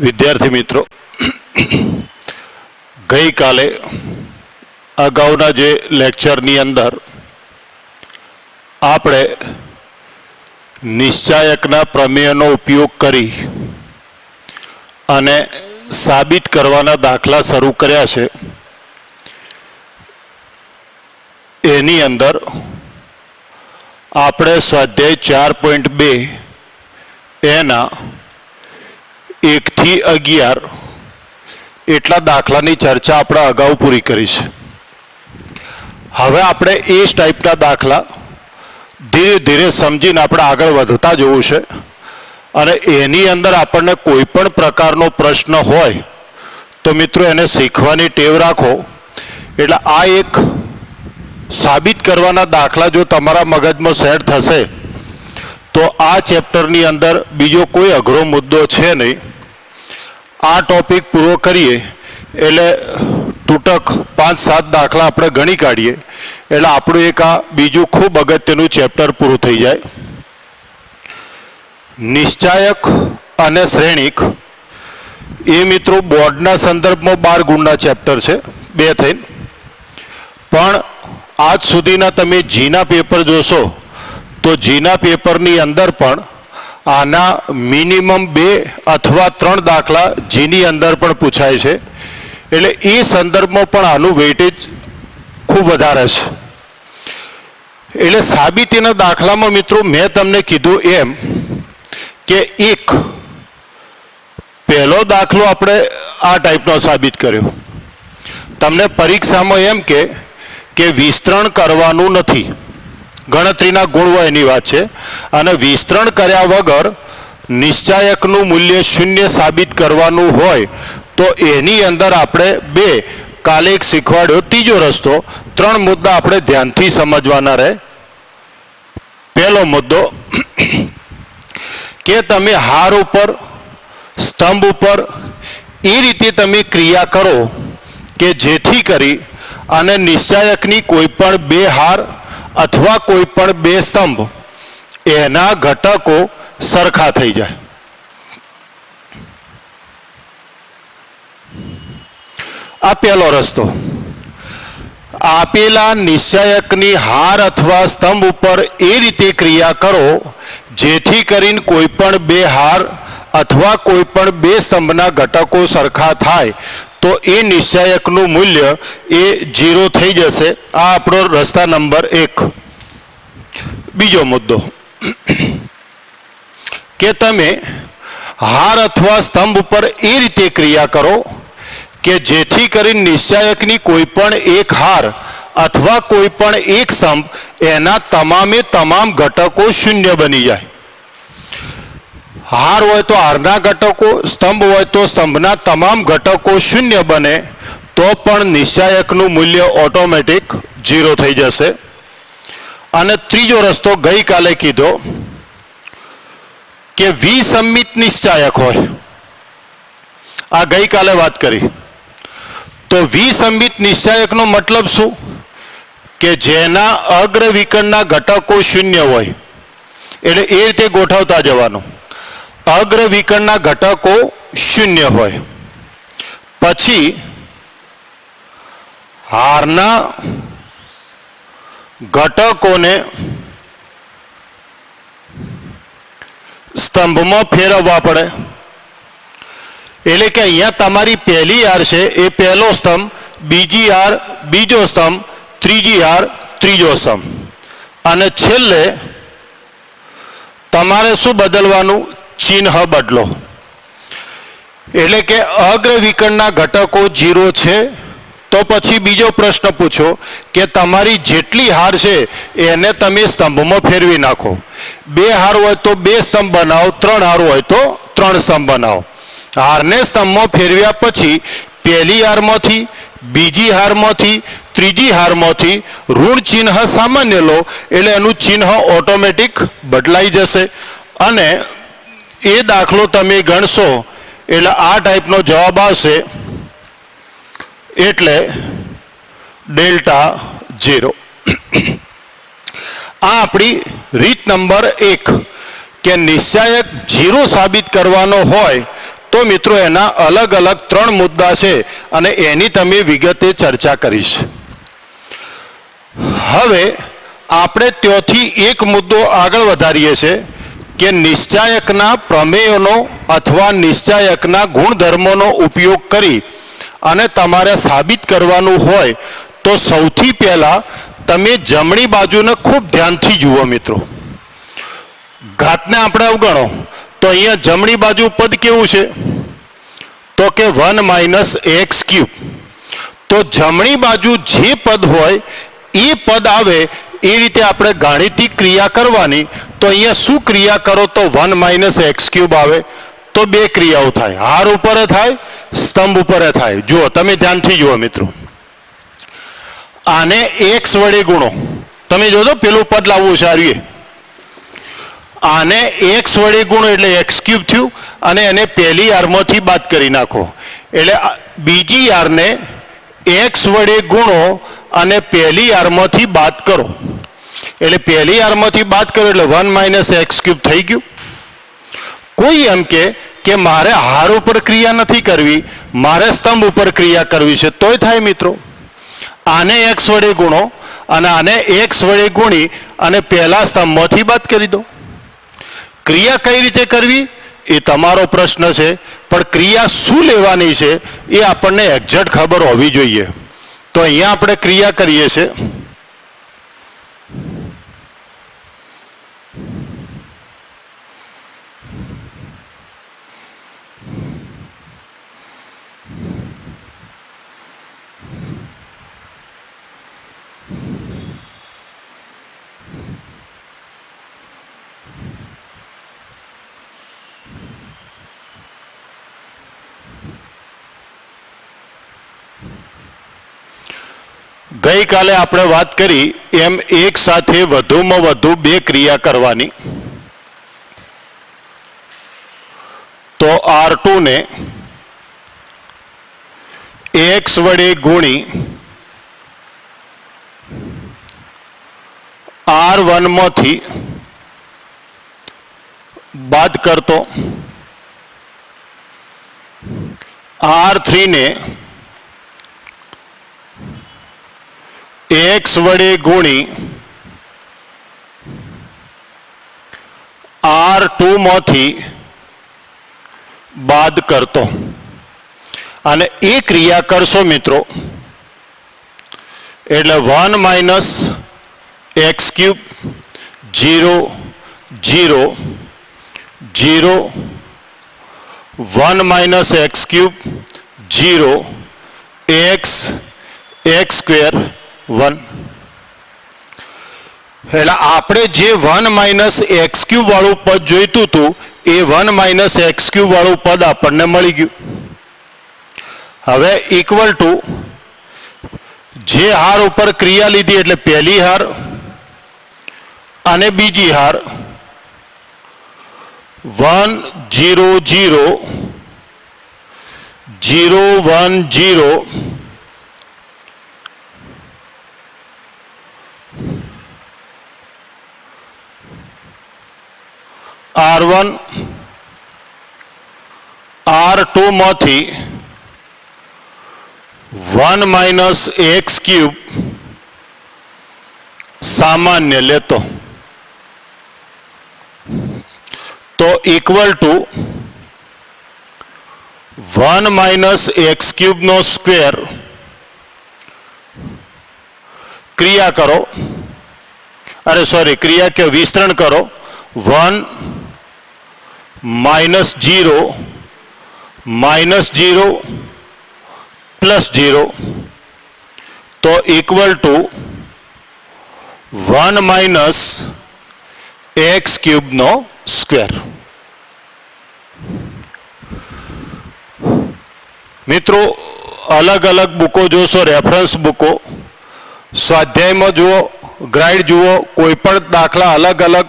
વિદ્યાર્થી મિત્રો, ગઈકાલે અગાઉના જે લેક્ચરની અંદર આપણે નિશ્ચાયકના પ્રમેયનો ઉપયોગ કરી અને સાબિત કરવાના દાખલા શરૂ કર્યા છે. એની અંદર આપણે સ્વાધ્યાય 4.2 એના 1 થી 11 એટલા દાખલાની ચર્ચા આપણે અગાઉ પૂરી કરી છે. હવે આપણે એ જ ટાઈપના દાખલા ધીરે ધીરે સમજીને આપણે આગળ વધતા જવું છે. અને એની અંદર આપણને કોઈ પણ પ્રકારનો પ્રશ્ન હોય તો મિત્રો એને શીખવાની ટેવ રાખો. એટલે આ એક સાબિત કરવાના દાખલા જો તમારા મગજમાં સેટ થશે તો આ ચેપ્ટરની અંદર બીજો કોઈ અઘરો મુદ્દો છે નહીં. આ ટોપિક પૂરો કરીએ એટલે તૂટક 5-7 દાખલા આપણે ગણી કાઢીએ એટલે આપણું એક આ બીજું ખૂબ અગત્યનું ચેપ્ટર પૂરું થઈ જાય. નિશ્ચાયક અને શ્રેણિક એ મિત્રો બોર્ડના સંદર્ભમાં 12 ગુણના ચેપ્ટર છે, 2 થઈને. પણ આજ સુધીના તમે જીના પેપર જોશો તો જીના પેપરની અંદર પણ આના મિનિમમ 2 અથવા 3 દાખલા જીની અંદર પણ પૂછાય છે. એટલે એ સંદર્ભમાં પણ આનું વેઇટેજ ખૂબ વધારે છે. એટલે સાબિતીના દાખલામાં મિત્રો મેં તમને કીધું એમ કે એક પહેલો દાખલો આપણે આ ટાઈપનો સાબિત કર્યો. તમને પરીક્ષામાં એમ કે વિસ્તરણ કરવાનું નથી, ગણતરીના ગુણ હોય એની વાત છે. અને વિસ્તરણ કર્યા વગર નિશ્ચાયકનું મૂલ્ય 0 સાબિત કરવાનું હોય તો એની અંદર આપણે 2 કાલે એક શીખવાડ્યો, ત્રીજો રસ્તો, 3 મુદ્દા આપણે ધ્યાનથી સમજવાના રહે. પહેલો મુદ્દો કે તમે હાર ઉપર, સ્તંભ ઉપર એ રીતે તમે ક્રિયા કરો કે જેથી કરી અને નિશ્ચાયકની કોઈ પણ 2 હાર અથવા કોઈ પણ 2 સ્તંભ એના ઘટકો સરખા થઈ જાય. આ પહેલો રસ્તો. આપેલા નિશ્ચાયકની હાર અથવા સ્તંભ ઉપર એ રીતે ક્રિયા કરો જેથી કરીને કોઈ પણ 2 હાર અથવા કોઈ પણ 2 સ્તંભના ઘટકો સરખા થાય તો એ નિશ્ચાયકનું મૂલ્ય એ 0 થઈ જશે. આ આપણો રસ્તા નંબર 1. બીજો મુદ્દો કે તમે હાર અથવા સ્તંભ ઉપર એ રીતે ક્રિયા કરો કે જેથી કરીને નિશ્ચાયકની કોઈ પણ 1 હાર અથવા કોઈ પણ 1 સ્તંભ એના તમામે તમામ ઘટકો 0 બની જાય. હાર હોય તો હારના ઘટકો, સ્તંભ હોય તો સ્તંભના તમામ ઘટકો 0 બને તો પણ નિશ્ચાયકનું મૂલ્ય ઓટોમેટિક 0 થઈ જશે. અને ત્રીજો રસ્તો ગઈકાલે કીધો કે વિસંમિત નિશ્ચાયક હોય. આ ગઈકાલે વાત કરી. તો વિસંમિત નિશ્ચાયકનો મતલબ શું? કે જેના અગ્ર વિકર્ણના ઘટકો 0 હોય. એટલે એ રીતે ગોઠવતા જવાનું. અગ્ર વિકર્ણના ઘટકો 0 હોય, પછી હારના ઘટકોને સ્તંભમાં ફેરવવા પડે. એટલે કે અહીંયા તમારી પહેલી હાર છે એ પહેલો સ્તંભ, બીજી હાર બીજો સ્તંભ, ત્રીજી હાર ત્રીજો સ્તંભ. અને છેલ્લે તમારે શું બદલવાનું? ચિહ્ન બદલો. એટલે કે અગ્ર વિકર્ણના ઘટકો 0 છે તો પછી બીજો પ્રશ્ન પૂછો કે તમારી જેટલી હાર છે એને તમે સ્તંભમાં ફેરવી નાખો. 2 હાર હોય તો 2 સ્તંભ બનાવો, 3 હાર હોય તો 3 સ્તંભ બનાવો. હારને સ્તંભમાં ફેરવ્યા પછી પહેલી હારમાંથી, બીજી હારમાંથી, ત્રીજી હારમાંથી ઋણ ચિહ્ન સામાન્ય લો એટલે એનું ચિહ્ન ઓટોમેટિક બદલાઈ જશે. અને એ દાખલો તમે ગણશો એટલે આ ટાઈપનો જવાબ આવશે. એટલે ડેલ્ટા 0. આ આપણી રીત નંબર 1 કે નિશ્ચાયક 0 સાબિત કરવાનો હોય તો મિત્રો એના અલગ અલગ 3 મુદ્દા છે અને એની તમે વિગતે ચર્ચા કરીશ. હવે આપણે ત્યાંથી એક મુદ્દો આગળ વધારીએ છીએ કે નિશ્ચાયકના પ્રમેયોનો અથવા નિશ્ચાયકના ગુણધર્મોનો ઉપયોગ કરી અને તમારે સાબિત કરવાનું હોય તો સૌથી પહેલા તમે જમણી બાજુને ખૂબ ધ્યાનથી જુઓ મિત્રો. ઘાતને આપણે અવગણો તો અહીંયા જમણી બાજુ પદ કેવું છે તો કે 1 - x³. તો જમણી બાજુ જે પદ હોય એ પદ આવે એ રીતે આપણે ગાણિતિક ક્રિયા કરવાની. તો અહીંયા શું ક્રિયા કરો તો 1 - x³ આવે તો 2 ક્રિયાઓ થાય, હાર ઉપર થાય, સ્તંભ ઉપર થાય. જુઓ, તમે ધ્યાનથી જુઓ મિત્રો. આને x વડે ગુણો. તમે જોજો પેલું પદ લાવવું છે આર્ય. આને x વડે ગુણો એટલે x³ થયું અને એને પહેલી હારમાંથી બાદ કરી નાખો એટલે બીજી હારને x વડે ગુણો અને પહેલી હારમાંથી બાદ કરો એટલે પહેલી હારમાંથી બાદ કરો એટલે 1 - x³ થઈ ગયું. કોઈ એમ કે મારે હાર ઉપર ક્રિયા નથી કરવી, મારે સ્તંભ ઉપર ક્રિયા કરવી છે તોય થાય મિત્રો. આને x વડે ગુણો અને આને x વડે ગુણી અને પહેલા સ્તંભમાંથી બાદ કરી દો. ક્રિયા કઈ રીતે કરવી એ તમારો પ્રશ્ન છે, પણ ક્રિયા શું લેવાની છે એ આપણને એક્ઝેક્ટ ખબર હોવી જોઈએ. તો અહીંયા આપણે ક્રિયા કરીએ છીએ. ગઈકાલે આપણે વાત કરી એમ એક સાથે વધુમાં વધુ 2 ક્રિયા કરવાની. તો R2 ને x વડે ગુણી R1 માંથી બાદ કરતો, R3 ને x વડે ગુણી R2 માંથી બાદ કરતો અને એ ક્રિયા કરશો મિત્રો એટલે 1 - x³ 0 0 0 1 - x³ 0 x x² 1. એટલે આપણે જે 1 - x³ વાળું પદ જોઈતું હતું એ 1 - x³ વાળું પદ આપણને મળી ગયું. હવે ઇક્વલ ટુ જે હાર ઉપર ક્રિયા લીધી એટલે પહેલી હાર અને બીજી હાર 1 0 0 0 1 0 R1 R2 માંથી 1 - x³ સામાન્ય લેતો તો equal to 1 - x³ no square. ક્રિયા કરો, અરે સોરી, ક્રિયા કે વિસ્તરણ કરો. 1 - 0 -0 +0 તો equal to 1 - x³ no square. મિત્રો અલગ અલગ બુકો જોશો, રેફરન્સ બુકો, સ્વાધ્યાયમાં જુઓ, ગ્રાઇડ જુઓ, કોઈ પણ દાખલા અલગ અલગ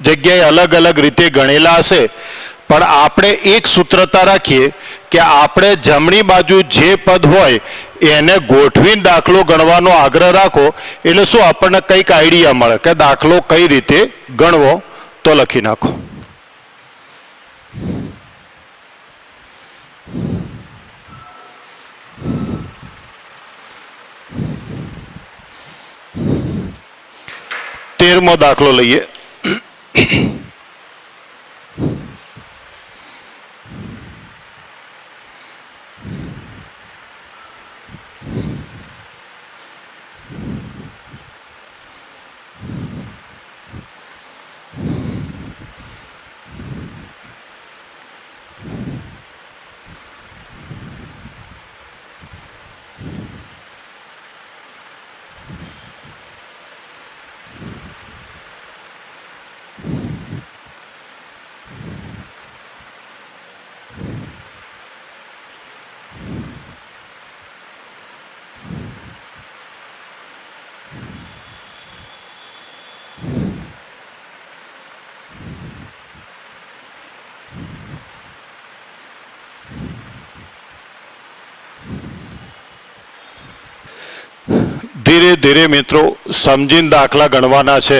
જગ્યાએ અલગ અલગ રીતે ગણેલા હશે, પણ આપણે એક સૂત્રતા રાખીએ કે આપણે જમણી બાજુ જે પદ હોય એને ગોઠવીને દાખલો ગણવાનો આગ્રહ રાખો એટલે શું આપણને કંઈક આઈડિયા મળે કે દાખલો કઈ રીતે ગણવો. તો લખી નાખો. 13મો દાખલો લઈએ. ધીરે ધીરે મિત્રો સમજીને દાખલા ગણવાના છે.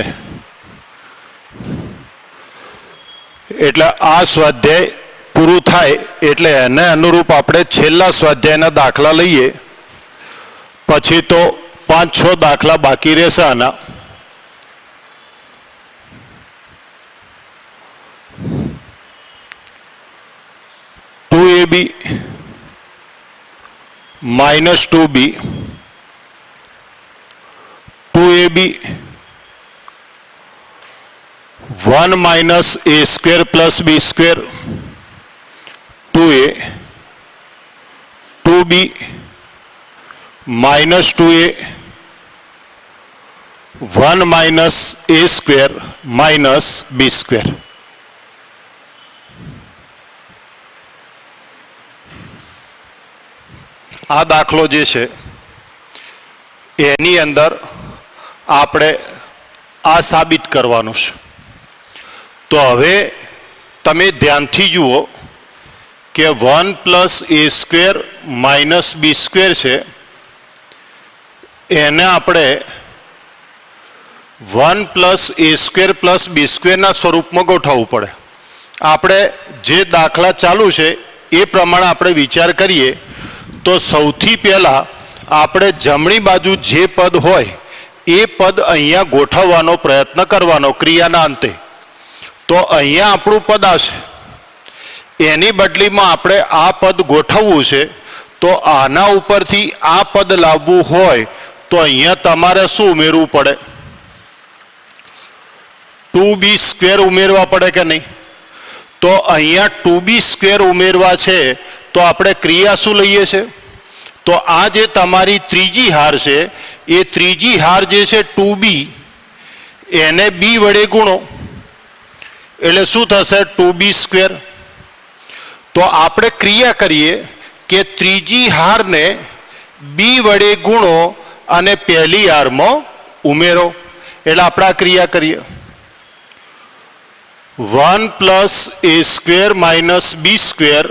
એટલે આ સ્વાધ્યાય પૂરું થાય એટલે એને અનુરૂપ આપણે છેલ્લા સ્વાધ્યાયના દાખલા લઈએ. પછી તો 5-6 દાખલા બાકી રહેશે આના. (2ab - 2b) 2ab 1 minus a square plus b square 2a 2b minus 2a 1 minus a square minus b square. આ દાખલો જે છે એની અંદર આપણે આ સાબિત કરવાનું છે. તો હવે તમે ધ્યાનથી જુઓ કે 1 plus a square minus b square છે એને આપણે 1 plus a square plus b square ના સ્વરૂપમાં ગોઠવવું પડે. આપણે જે દાખલા ચાલુ છે એ પ્રમાણે આપણે વિચાર કરીએ તો સૌથી પહેલાં આપણે જમણી બાજુ જે પદ હોય એ પદ અહીંયા ગોઠવવાનો પ્રયત્ન કરવાનો ક્રિયાના અંતે. તો અહીંયા આપણું પદ આવશે, એની બદલીમાં આપણે આ પદ ગોઠવવું છે. તો આના ઉપરથી આ પદ લાવવું હોય તો અહીંયા તમારે શું ઉમેરવું પડે? 2b સ્ક્વેર ઉમેરવા પડે કે નહીં? તો અહીંયા 2b સ્ક્વેર ઉમેરવા છે તો આપણે ક્રિયા શું લઈએ છે? તો આ જે તમારી ત્રીજી હાર છે એ ત્રીજી હાર જે છે 2b એને b વડે ગુણો એટલે શું થશે? 2b square. તો આપણે ક્રિયા કરીએ કે ત્રીજી હારને b વડે ગુણો અને પહેલી હારમાં ઉમેરો. એટલે આપણે આ ક્રિયા કરીએ. 1 plus a square minus b square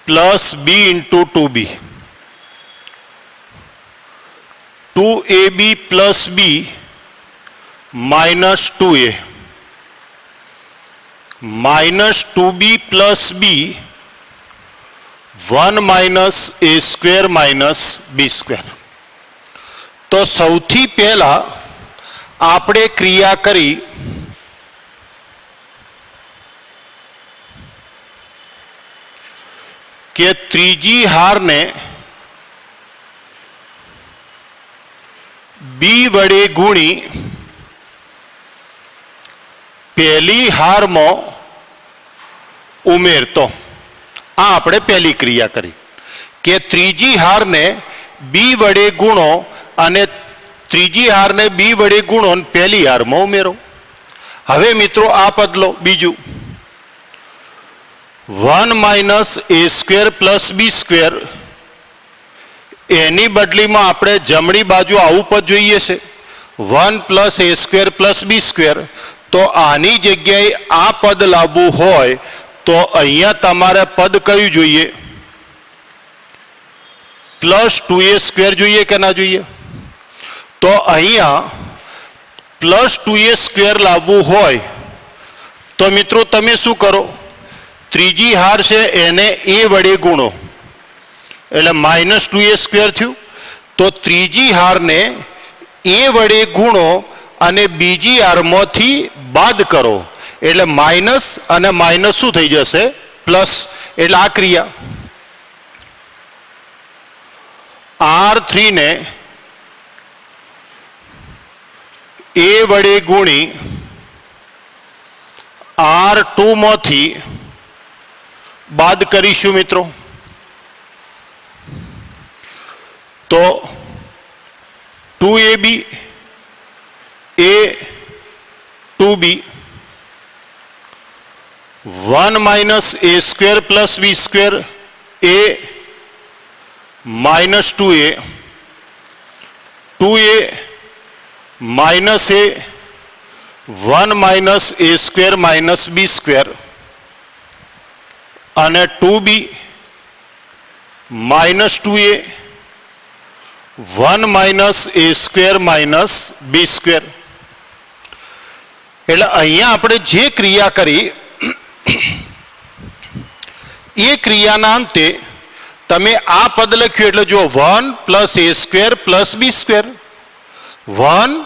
plus b into 2b 2ab plus b minus 2a minus 2b plus b 1 minus a square minus b square. તો સૌથી પહેલા આપણે ક્રિયા કરી કે ત્રીજી હારને b વડે ગુણી પહેલી હારમાં ઉમેરતો. આ આપણે પહેલી ક્રિયા કરી કે ત્રીજી હારને b વડે ગુણો અને ત્રીજી હારને b વડે ગુણો અને પહેલી હારમાં ઉમેરો. હવે મિત્રો આ પદ લો બીજું 1 minus a square plus b square એની બદલીમાં આપણે જમણી બાજુ આવું પદ જોઈએ છે 1 plus a square plus b square. તો આની જગ્યાએ આ પદ લાવવું હોય તો અહીંયા તમારે પદ કયું જોઈએ? પ્લસ 2a સ્ક્વેર જોઈએ કે ના જોઈએ? તો અહીંયા પ્લસ 2a સ્ક્વેર લાવવું હોય તો મિત્રો તમે શું કરો? ત્રીજી હાર છે એને a વડે ગુણો એટલે -2a સ્ક્વેર થયું. તો ત્રીજી હારને a વડે ગુણો અને બીજી હારમાંથી બાદ કરો એટલે માઇનસ અને માઇનસ શું થઈ જશે પ્લસ એટલે આ ક્રિયા R3 ને A વડે ગુણી R2 માંથી બાદ કરીશું મિત્રો તો 2AB A 2B 1 minus A square plus B square A minus 2A 2A minus A 1 minus A square minus B square અને 2B minus 2A 1 minus A square minus B square એટલે અહીંયા આપણે જે ક્રિયા કરી એ ક્રિયાના અંતે તમે આ પદ લખ્યું એટલે જો 1 plus A square plus B square 1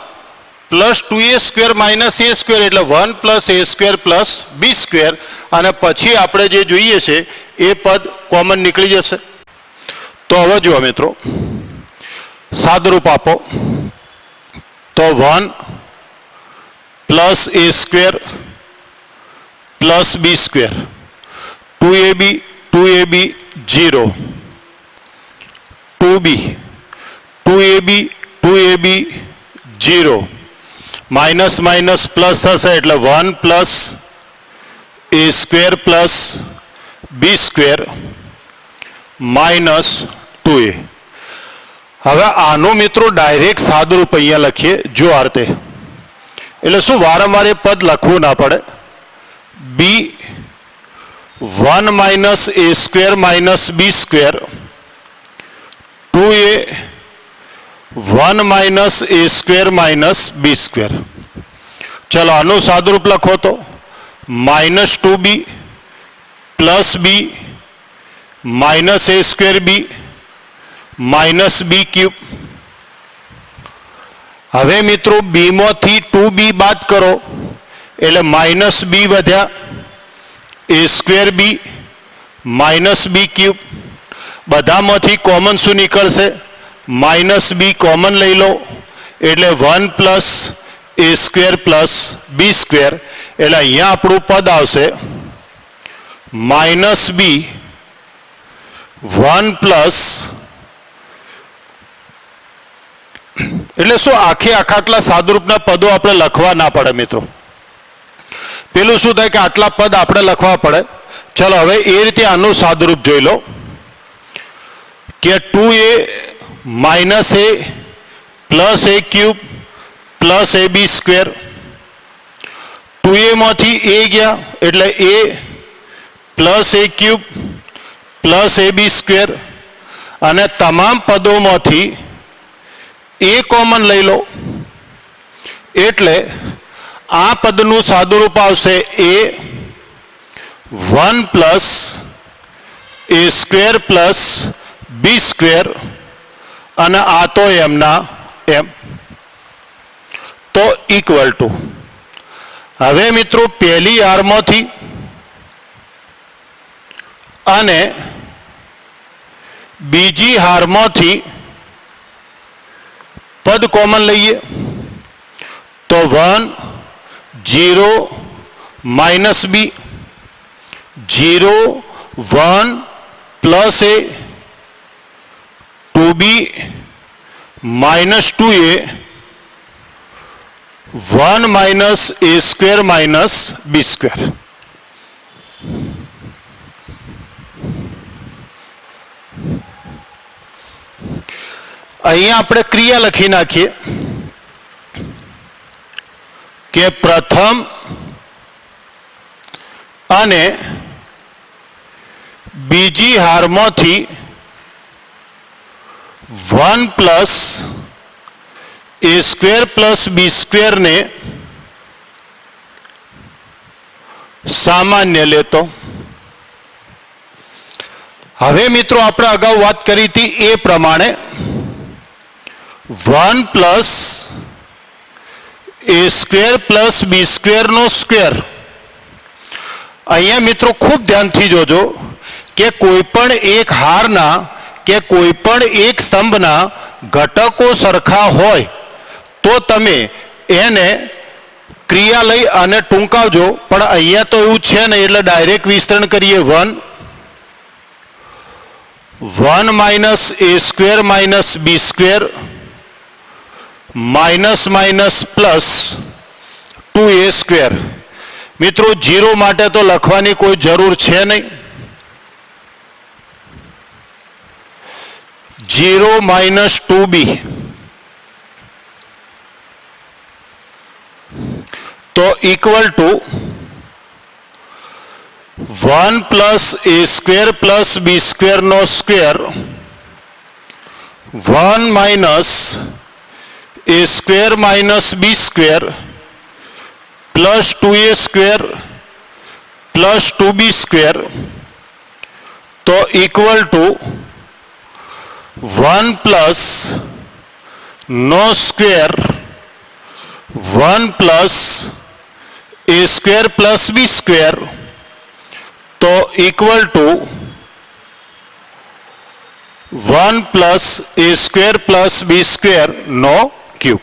plus 2A square minus A square એટલે 1 plus A square plus B square અને પછી આપણે જે જોઈએ છે એ પદ કોમન નીકળી જશે તો હવે જુઓ મિત્રો સાદુરૂપ આપો તો 1 plus A square plus B square 2AB 0 2B 0 minus minus plus થશે એટલે 1 plus A square plus B square minus 2A હવે આનો મિત્રો ડાયરેક્ટ સાદુરૂપ અહીંયા લખીએ જો આ રીતે એટલે શું વારંવાર એ પદ લખવું ના પડે B 1 minus A square minus B square 2A 1 minus A square minus B square चलो આનું સાદુરૂપ લખો તો minus 2B plus B minus A square B minus B cube હવે મિત્રો B માંથી 2B બાદ કરો એટલે minus B વધ્યા A square B minus B cube બધામાંથી કોમન શું નીકળશે minus B કોમન લઈ લો એટલે 1 plus A square plus B square એટલે અહીંયા આપણું પદ આવશે minus B 1 plus એટલે શું આખે આટલા સાદુરૂપના પદો આપણે લખવા ના પડે મિત્રો પેલું શું થાય કે આટલા પદ આપણે લખવા પડે ચલો હવે એ રીતે આનું સાદુરૂપ જોઈ લો કે 2A minus A plus A cube plus AB square 2A માંથી A ગયા એટલે A plus A cube plus AB square અને તમામ પદોમાંથી A કોમન લઈ લો એટલે આ પદનું સાદુરૂપ આવશે A 1 plus A square plus B square અને આ તો એમના એમ તો ઇક્વલ ટુ હવે મિત્રો પહેલી હારમાંથી અને બીજી હારમાંથી પદ કોમન લઈએ તો 1 0 minus B 0 1 plus A 2B minus 2A 1 minus A square minus B square અહીંયા આપણે ક્રિયા લખી નાખીએ કે પ્રથમ અને બીજી હારમાંથી 1 plus A square plus B square ને સામાન્ય લેતો હવે મિત્રો આપણે અગાઉ વાત કરી હતી એ પ્રમાણે 1 plus એ સ્ક્વેર પ્લસ બી સ્ક્વેરનો સ્ક્વેર. અહીંયા મિત્રો ખૂબ ધ્યાનથી જોજો કે કોઈ પણ એક હારના કે કોઈ પણ એક સ્તંભના ઘટકો સરખા હોય તો તમે એને ક્રિયા લઈ અને ટૂંકાવજો, પણ અહીંયા તો એવું છે ને એટલે ડાયરેક્ટ વિસ્તરણ કરીએ. 1 minus a square minus b square minus minus plus 2a square. મિત્રો 0 માટે તો લખવાની કોઈ જરૂર છે નહીં. 0 માઇનસ 2b તો equal to 1 plus a square plus b સ્ક્વેરનો square 1 minus a square minus b square plus 2a square plus 2b square તો ઇક્વલ ટુ 1 પ્લસ નો square 1 plus a square plus b square તો equal to 1 plus a square plus b square નો cube.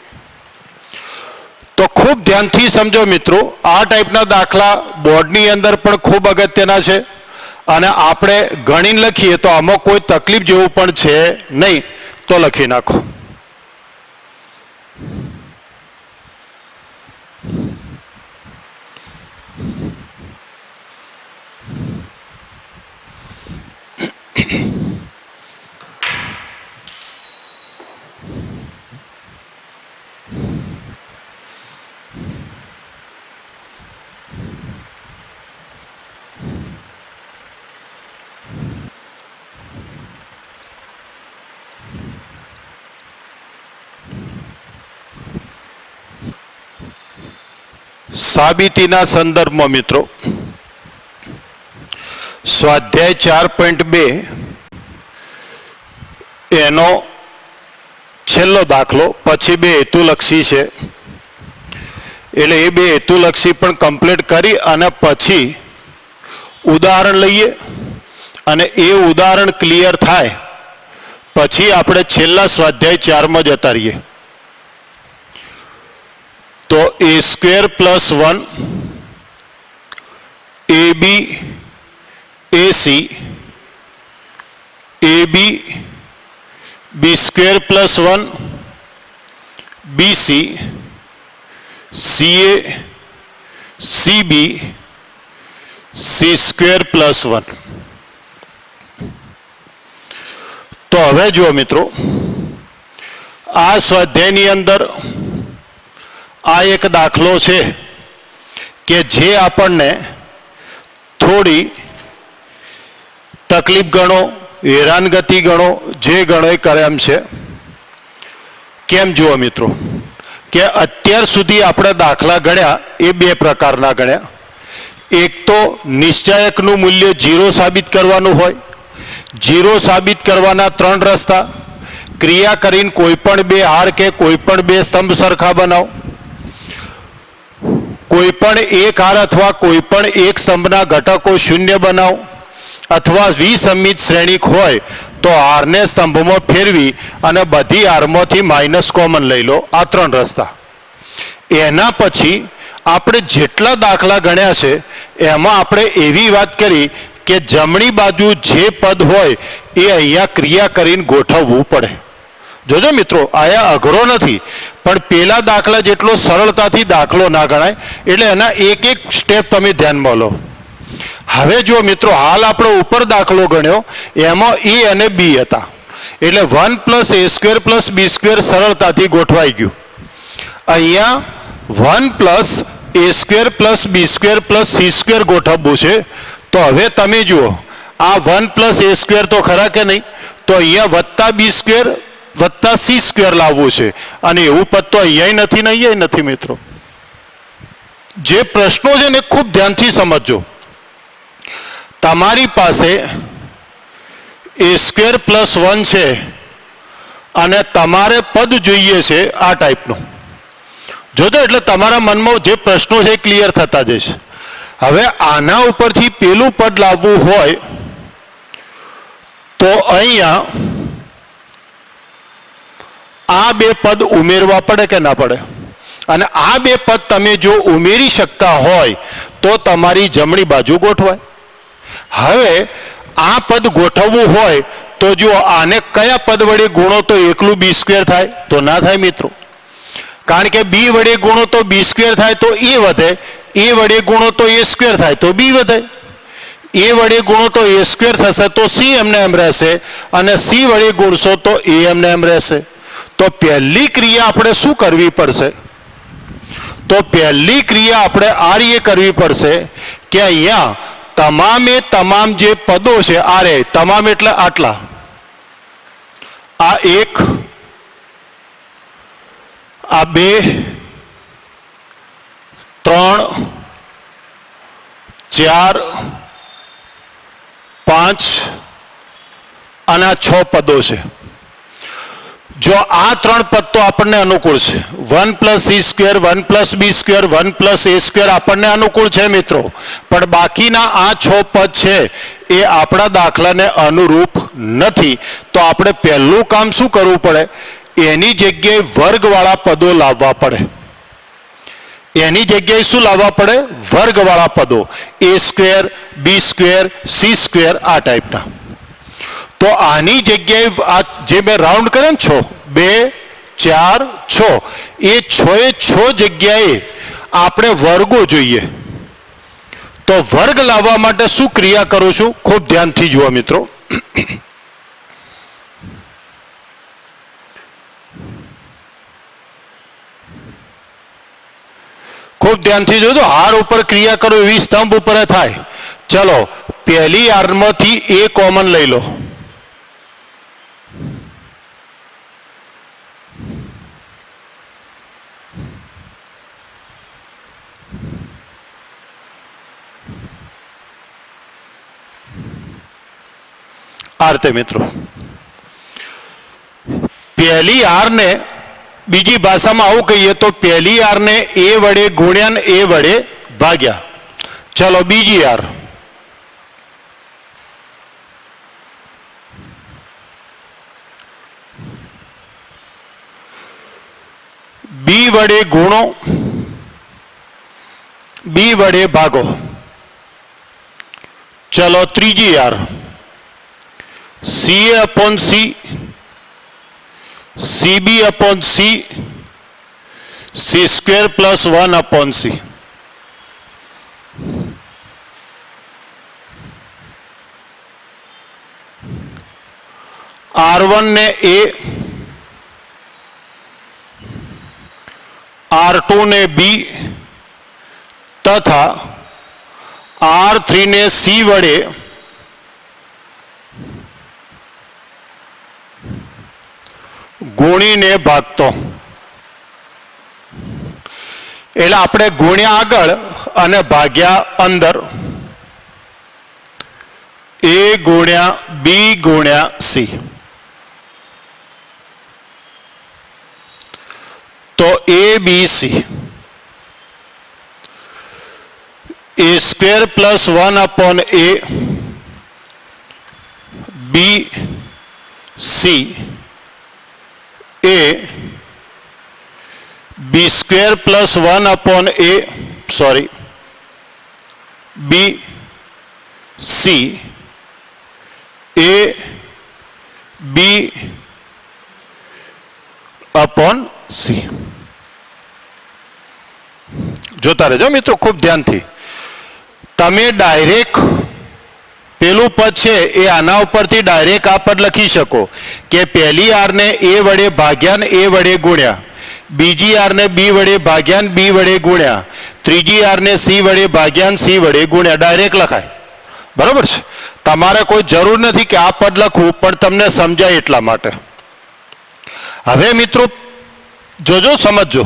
તો ખૂબ ધ્યાનથી સમજો મિત્રો, આ ટાઈપના દાખલા બોર્ડની અંદર પણ ખૂબ અગત્યના છે અને આપણે ગણીને લખીએ તો આમાં કોઈ તકલીફ જેવું પણ છે નહીં. તો લખી નાખો. સાબિતીના સંદર્ભમાં મિત્રો સ્વાધ્યાય 4.2 એનો છેલ્લો દાખલો, પછી 2 હેતુલક્ષી છે એટલે એ 2 હેતુલક્ષી પણ કમ્પ્લીટ કરી અને પછી ઉદાહરણ લઈએ અને એ ઉદાહરણ ક્લિયર થાય પછી આપણે છેલ્લા સ્વાધ્યાય 4માં જતા રહીએ. તો a square plus 1 a b AC a b b square plus 1 BC CA CB C square plus 1. તો હવે જુઓ મિત્રો, આ સ્વાધ્યાયની અંદર આ એક દાખલો છે કે જે આપણને થોડી તકલીફ ગણો, હેરાનગતિ ગણો, જે ગણો એ કરે એમ છે. કેમ જુઓ મિત્રો કે અત્યાર સુધી આપણે દાખલા ગણ્યા એ 2 પ્રકારના ગણ્યા. એક તો નિશ્ચાયકનું મૂલ્ય 0 સાબિત કરવાનું હોય. 0 સાબિત કરવાના 3 રસ્તા: ક્રિયા કરીને કોઈ પણ 2 હાર કે કોઈ પણ 2 સ્તંભ સરખા બનાવો, કોઈ પણ એક હાર અથવા કોઈ પણ એક સ્તંભના ઘટકો શૂન્ય બનાવો, અથવા વિસમિત શ્રેણીક હોય તો હારને સ્તંભમાં ફેરવી અને બધી હારમાંથી માઇનસ કોમન લઈ લો. આ 3 રસ્તા. એના પછી આપણે જેટલા દાખલા ગણ્યા છે એમાં આપણે એવી વાત કરી કે જમણી બાજુ જે પદ હોય એ અહીંયા ક્રિયા કરીને ગોઠવવું પડે. જોજો મિત્રો, આયા અઘરો નથી, પણ પેલા દાખલા જેટલો સરળતાથી દાખલો ના ગણાય એટલે એના એક એક સ્ટેપ તમે ધ્યાનમાં લો. હવે જો મિત્રો, હાલ આપણો ઉપર દાખલો ગણ્યો એમાં એ અને બી હતા એટલે 1 plus a square plus b square સરળતાથી ગોઠવાઈ ગયું. અહીંયા 1 plus a square plus b square plus C square ગોઠવવું છે. તો હવે તમે જુઓ, આ 1 પ્લસ એ સ્ક્વેર તો ખરા કે નહીં, તો અહીંયા વત્તા બી સ્ક્વેર વત્તા સી સ્ક્વેર લાવવું છે અને એવું પદ તો અહીંયા નથી ને અહીંયા નથી. મિત્રો, જે પ્રશ્નો છે ને ખૂબ ધ્યાનથી સમજજો. તમારી પાસે એ સ્ક્વેર પ્લસ 1 છે અને તમારે પદ જોઈએ છે આ ટાઈપનું. જોજો એટલે તમારા મનમાં જે પ્રશ્નો છે ક્લિયર થતા જશે. હવે આના ઉપરથી પેલું પદ લાવવું હોય તો અહીંયા આ બે પદ ઉમેરવા પડે કે ના પડે? અને આ બે પદ તમે જો ઉમેરી શકતા હોય તો તમારી જમણી બાજુ ગોઠવાય. હવે આ પદ ગોઠવવું હોય તો જો આને કયા પદ વડે ગુણો તો એકલું બી સ્ક્વેર થાય? તો ના થાય મિત્રો, કારણ કે બી વડે ગુણો તો બી સ્ક્વેર થાય તો એ વધે, એ વડે ગુણો તો એ સ્ક્વેર થાય તો બી વધે, એ વડે ગુણો તો એ સ્ક્વેર થશે તો સી એમને એમ રહેશે, અને સી વડે ગુણશો તો એ એમને એમ રહેશે. તો પહેલી ક્રિયા આપણે શું કરવી પડશે? તો પહેલી ક્રિયા આપણે આ રીતે કરવી પડશે કે અહીંયા તમામે તમામ જે પદો છે આ રે, તમામ એટલે આટલા, આ 1, આ 2, 3, 4, 5 અને આ 6 પદો છે. જો આ 3 પદ તો આપણને અનુકૂળ છે, 1 + c² 1 + b² 1 + a² આપણને અનુકૂળ છે મિત્રો, પણ બાકીના આ 6 પદ છે એ આપણા દાખલાને અનુરૂપ નથી. તો આપણે પહેલું કામ શું કરવું પડે? એની જગ્યાએ વર્ગવાળા પદો લાવવા પડે. એની જગ્યાએ શું લાવવા પડે? વર્ગવાળા પદો, a², b², c² આ ટાઈપના. તો આની જગ્યાએ આ જે મેં રાઉન્ડ કરે ને 6, 2, 4, 6, એ 6 જગ્યાએ આપણે વર્ગો જોઈએ. તો વર્ગ લાવવા માટે શું ક્રિયા કરું છું? ખૂબ ધ્યાનથી જુઓ મિત્રો. ખૂબ ધ્યાનથી જોજો. હાર ઉપર ક્રિયા કરો એવી સ્તંભ ઉપર થાય. ચલો પહેલી હારમાંથી એ કોમન લઈ લો. આરતે મિત્રો, પહેલી હારને બીજી ભાષામાં આવું કહીએ તો પહેલી હારને એ વડે ગુણ્યા ને એ વડે ભાગ્યા. ચલો બીજી હાર, બી વડે ગુણો, બી વડે ભાગો. ચલો ત્રીજી હાર, CA/C, CB/C, C² + 1/C. R1 ને A, R2 ને B તથા R3 ને C વડે ગુણીને ભાગતો. એટલે આપણે ગુણ્યા આગળ અને ભાગ્યા અંદર. A ગુણ્યા B ગુણ્યા C. તો ABC, A² + 1/A, BC, A, B² + 1/A, sorry, BC, A, B/C. જોતા રહેજો મિત્રો ખૂબ ધ્યાનથી. તમે ડાયરેક્ટ પેલું પદ છે એ આના ઉપરથી ડાયરેક્ટ આ પદ લખી શકો કે પહેલી હારને એ વડે ભાગ્યા ને એ વડે ગુણ્યા, બીજી હારને બી વડે ભાગ્યા ને બી વડે ગુણ્યા, ત્રીજી હારને સી વડે ભાગ્યા ને સી વડે ગુણ્યા. ડાયરેક્ટ લખાય, બરોબર છે. તમારે કોઈ જરૂર નથી કે આ પદ લખવું, પણ તમને સમજાય એટલા માટે. હવે મિત્રો જોજો, સમજજો.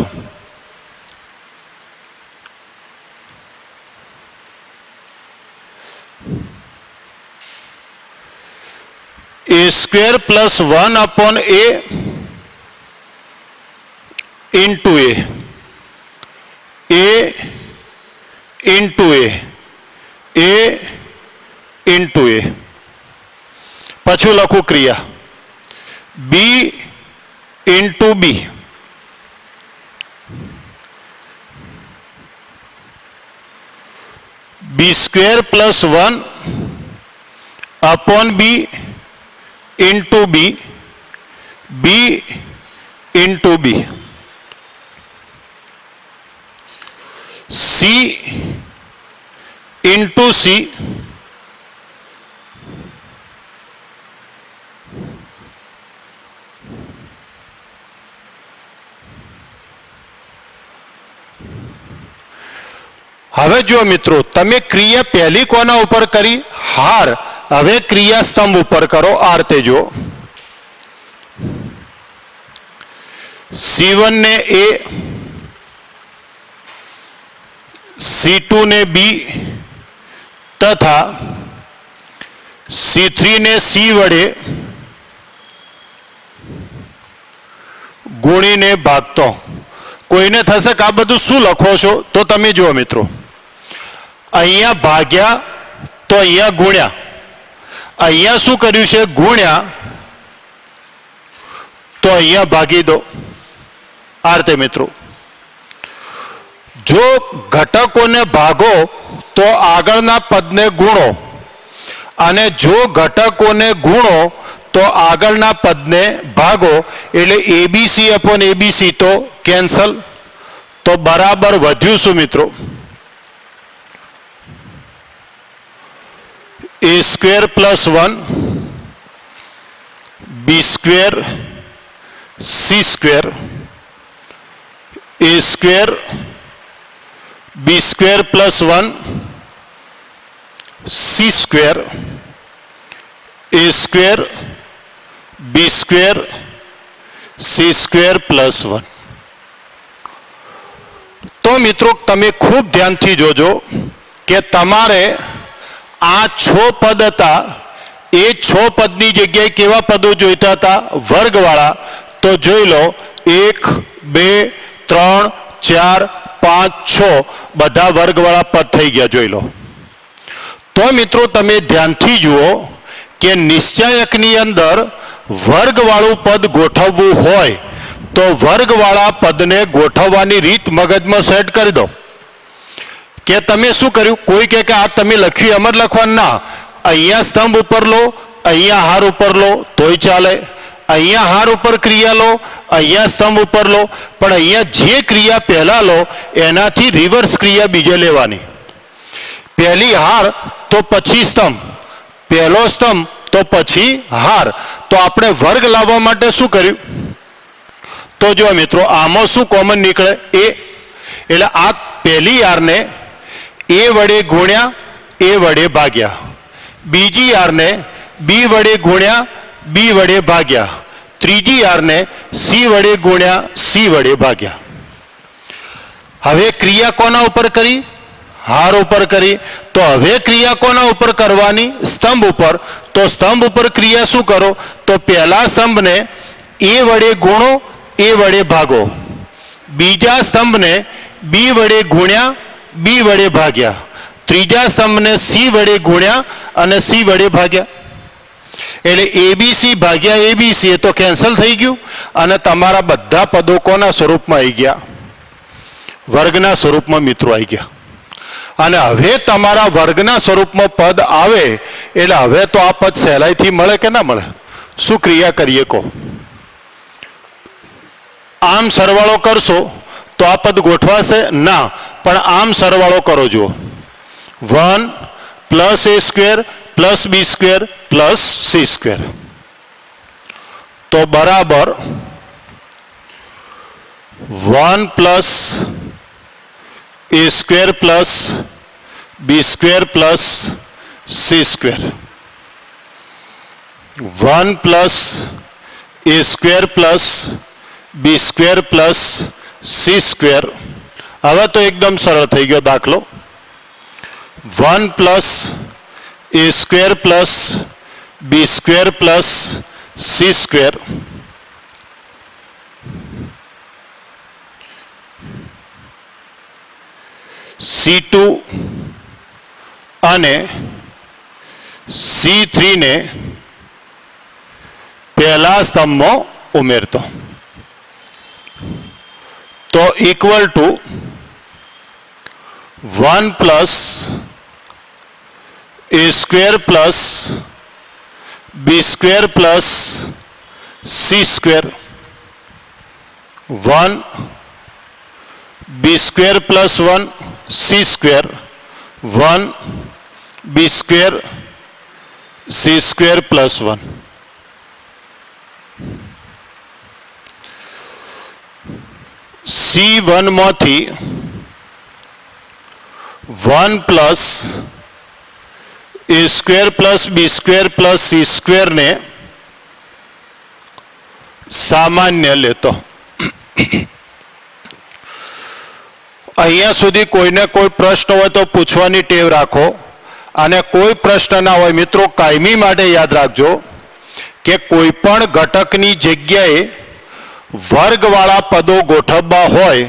A² + 1/A into A. A into a into a पछू लखू क्रिया b into b b square plus 1 upon b into b into b c into c हवे जो मित्रों तमे क्रिया पहली कोना ऊपर करी हार हवे क्रिया स्तंभ ऊपर करो आर तेजो C1 ने ए C2 ने बी तथा C3 ने सी वडे गुणीने भागतो कोईने थशे के आ बधुं शुं लखो छो तो तमे जुओ मित्रों अहींया भाग्या तो अहींया गुण्या अहींया शुं कर्युं छे गुण्या तो अहींया भागी दो आरते मित्रों जो घटकों ने भागो तो आगळना पद ने गुणो अने जो घटकों ने गुणो तो आगळना पद ने भागो एटले एबीसी अपॉन एबीसी तो कैंसल तो बराबर वध्यु शुं मित्रों ए square plus 1 B square C square A square B square plus 1 C square A square B square C square plus 1 तो मित्रों तमे खूब ध्यान थी जोजो के तमारे आ 6 पद था ए 6 पदनी जग्याए केवा पदों जोईता था वर्गवाळा तो जोई लो 1 2 3 4 5 6 बधा वर्गवाळा पद थई गया जोई लो तो मित्रों तमे ध्यानथी जुओ के निश्चायकनी अंदर वर्गवाळुं पद गोठववुं होय तो वर्गवाळा पदने गोठववानी रीत मगजमां सेट करी दो के तमे शुं कर्युं कोई कहे के आ तमे लख्युं एम ज लखवानुं ना अहींया स्तंभ उपर लो अहींया हार उपर लो तोय चाले अहींया हार उपर क्रिया लो अहींया स्तंभ उपर लो पण अहींया जे क्रिया पहला लो एनाथी रिवर्स क्रिया बीजे लेवानी पहली हार तो पछी स्तंभ पहलो स्तंभ तो पछी हार तो आपणे वर्ग लाववा माटे शुं कर्युं तो जो मित्रों आमां शुं कॉमन निकळे ए एटले आ पहली हार ने ए वडे गुण्या ए वडे भाग्या बीजी हार ने बी वडे गुण्या बी वडे भाग्या त्रीजी हार ने सी वडे गुण्या सी वडे भाग्या हवे क्रिया कोना उपर करी हार उपर करी तो हवे क्रिया कोना उपर करवानी स्तंभ उपर तो स्तंभ उपर क्रिया शू करो तो पहला स्तंभ ने ए वडे गुणो ए वडे भागो बीजा स्तंभ ने बी वडे गुण्या बी वडे भाग्या त्रीजा स्तंभ ने सी वडे गुण्या अने सी वडे भाग्या एटले एबीसी भाग्या एबीसी तो कैंसल थई गयुं अने तमारा बधा पदों कोना स्वरूप में आई गया वर्गना स्वरूप में मित्रों आई गया अने हवे तमारा वर्गना स्वरूप में पद आवे एटले हवे तो आ पद सहेलाईथी मळे के ना मळे शुं क्रिया करीए को आम सरवाळो करशो तो आ पद गोठवाशे ना पण आम सरवाळो करो जो 1 plus a square plus b square plus c square तो बराबर 1 plus a square plus b square plus c square 1 plus a square plus b square plus c square हवे तो एकदम सरल थई गयो दाखलो 1 plus a square plus b square plus c square C2 અને C3 ને પહેલા સ્તંભમાં ઉમેરતો તો equal to 1 plus a square plus b square plus c square 1 b square plus 1 c square 1 b square c square plus 1 C1 માંથી 1 plus a square plus b square plus c square ને સામાન્ય લેતો અહીંયા સુધી કોઈને કોઈ પ્રશ્ન હોય તો પૂછવાની ટેવ રાખો અને કોઈ પ્રશ્ન ના હોય મિત્રો કાયમી માટે યાદ રાખજો કે કોઈ પણ ઘટકની જગ્યાએ વર્ગવાળા પદો ગોઠવવા હોય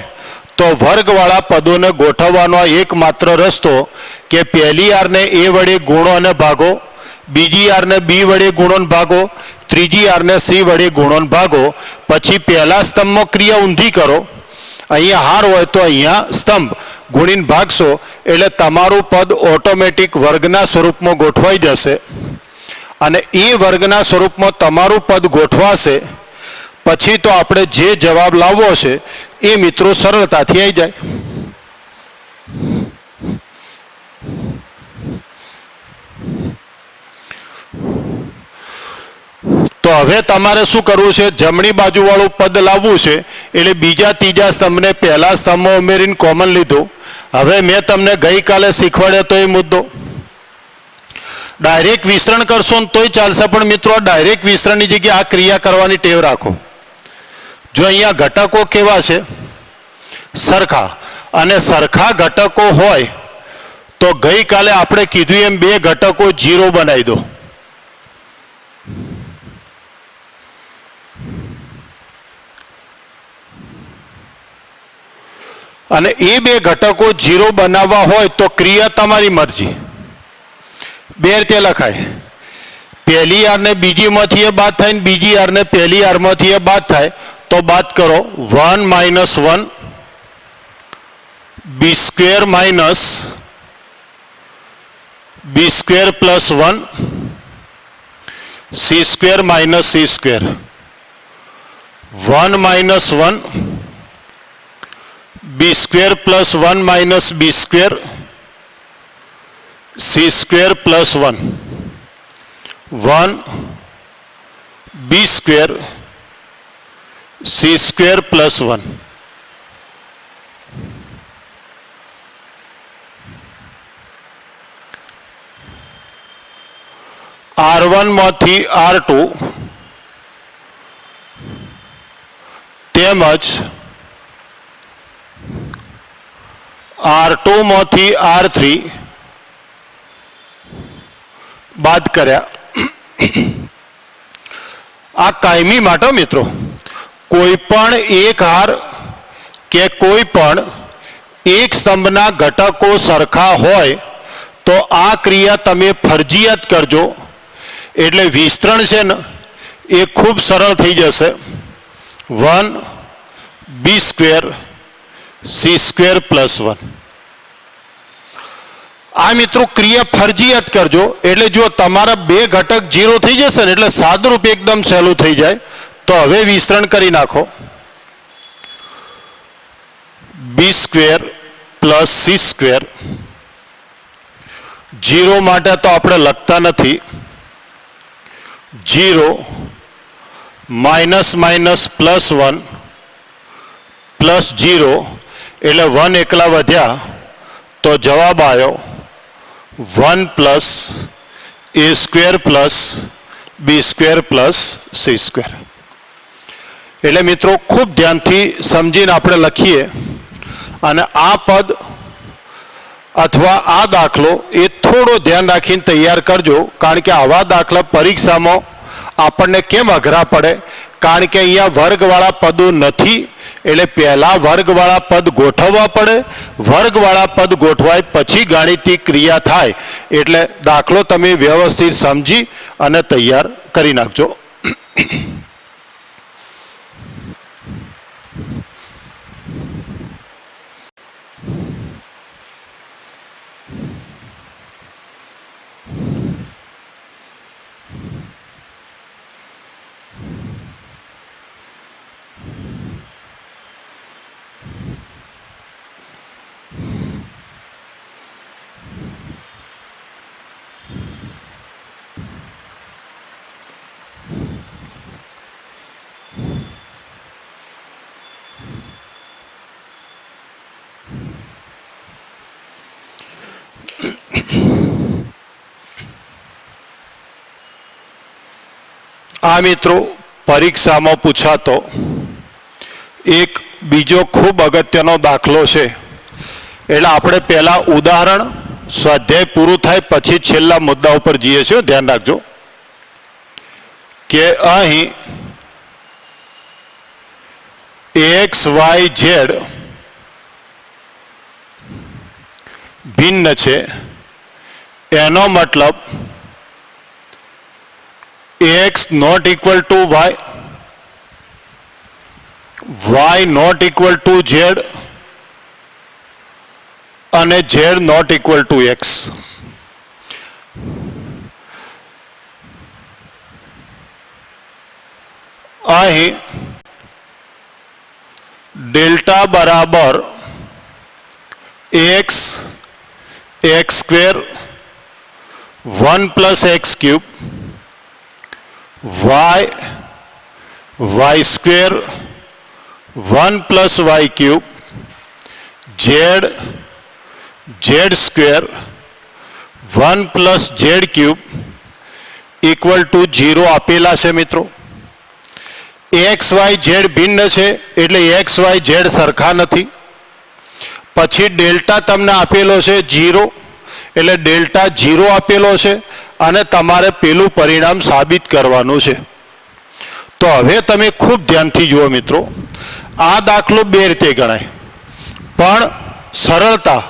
તો વર્ગવાળા પદોને ગોઠવવાનો એકમાત્ર રસ્તો કે પહેલી આરને a વડે ગુણો અને ભાગો, બીજી આરને b વડે ગુણો અને ભાગો, ત્રીજી આરને c વડે ગુણો અને ભાગો, પછી પહેલા સ્તંભમાં ક્રિયા ઊંધી કરો. અહીંયા હાર હોય તો અહીંયા સ્તંભ ગુણીને ભાગશો એટલે તમારું પદ ઓટોમેટિક વર્ગના સ્વરૂપમાં ગોઠવાઈ જશે અને એ વર્ગના સ્વરૂપમાં તમારું પદ ગોઠવાશે પછી તો આપણે જે જવાબ લાવવો છે એ મિત્રો સરળતાથી આવી જાય. તો હવે તમારે શું કરવું છે? જમણી બાજુવાળું પદ લાવવું છે એટલે બીજા ત્રીજા સ્તંભને પહેલા સ્તંભમાં ઉમેરીને કોમન લીધું. હવે મેં તમને ગઈકાલે શીખવાડ્યો તો એ મુદ્દો ડાયરેક્ટ વિસ્તરણ કરશો ને તોય ચાલશે પણ મિત્રો ડાયરેક્ટ વિસ્તરણની જગ્યાએ આ ક્રિયા કરવાની ટેવ રાખો. જો અહીંયા ઘટકો કેવા છે? સરખા, અને સરખા ઘટકો હોય તો ગઈકાલે આપણે કીધું એમ બે ઘટકો 0 બનાવી દો. અને એ બે ઘટકો 0 બનાવવા હોય તો ક્રિયા તમારી મરજી. બે રીતે લખાય, પહેલી આરને બીજીમાંથી એ બાદ થાય ને બીજી આરને પહેલી આરમાંથી એ બાદ થાય તો બાદ કરો. 1 minus 1 b square minus b square plus 1 c square minus c square 1 minus 1 b square plus 1 minus b square c square plus 1 1 b square c square plus 1 R1 માંથી R2 તેમજ R2 માંથી R3 બાદ કર્યા. આ કાયમી માટે મિત્રો કોઈ પણ એક હાર કે કોઈ પણ એક સ્તંભના ઘટકો સરખા હોય તો આ ક્રિયા તમે ફરજિયાત કરજો એટલે વિસ્તરણ છે ને એ ખૂબ સરળ થઈ જશે. 1 b square c square plus 1 આ મિત્રો ક્રિયા ફરજિયાત કરજો એટલે જો તમારા બે ઘટક 0 થઈ જશે ને એટલે સાદુરૂપ એકદમ સહેલું થઈ જાય. તો હવે વિસ્તરણ કરી નાખો. b square plus c square 0 માટે તો આપણે લખતા નથી. 0 માઇનસ માઇનસ પ્લસ 1 પ્લસ 0 એટલે 1 એકલા વધ્યા તો જવાબ આવ્યો 1 plus a square plus b square plus c square. એટલે મિત્રો ખૂબ ધ્યાનથી સમજીને આપણે લખીએ અને આ પદ અથવા આ દાખલો એ થોડો ધ્યાન રાખીને તૈયાર કરજો કારણ કે આવા દાખલા પરીક્ષામાં આપણને કેમ અઘરા પડે कारण के अहींया वर्गवाळा पदो नथी એટલે પહેલા વર્ગવાળા પદ ગોઠવવા પડે, વર્ગવાળા પદ ગોઠવાય પછી ગાણિતિક ક્રિયા થાય. એટલે દાખલો તમે વ્યવસ્થિત સમજી અને તૈયાર કરી નાખજો. આ મિત્રો પરીક્ષામાં પૂછાતો એક બીજો ખૂબ અગત્યનો દાખલો છે. એટલે આપણે પહેલા ઉદાહરણ સ્વાધ્યાય પૂરું થાય પછી છેલ્લા મુદ્દા ઉપર જઈએ છીએ. ધ્યાન રાખજો કે અહીં XYZ ભિન્ન છે. એનો મતલબ x not equal to y, y not equal to z અને z not equal to x. અહીં ડેલ્ટા બરાબર x square 1 plus x cube, y square 1 plus y cube, z square 1 plus z cube equal to 0 आपेला है. मित्रों x y Z भिन्न है એટલે x y Z सरखा नहीं. પછી डेल्टा तमने आपेलो है 0 એટલે डेल्टा 0 आपेलो है અને તમારે પેલું પરિણામ સાબિત કરવાનું છે. તો હવે તમે ખૂબ ધ્યાનથી જુઓ મિત્રો. આ દાખલો બે રીતે ગણાય, પણ સરળતા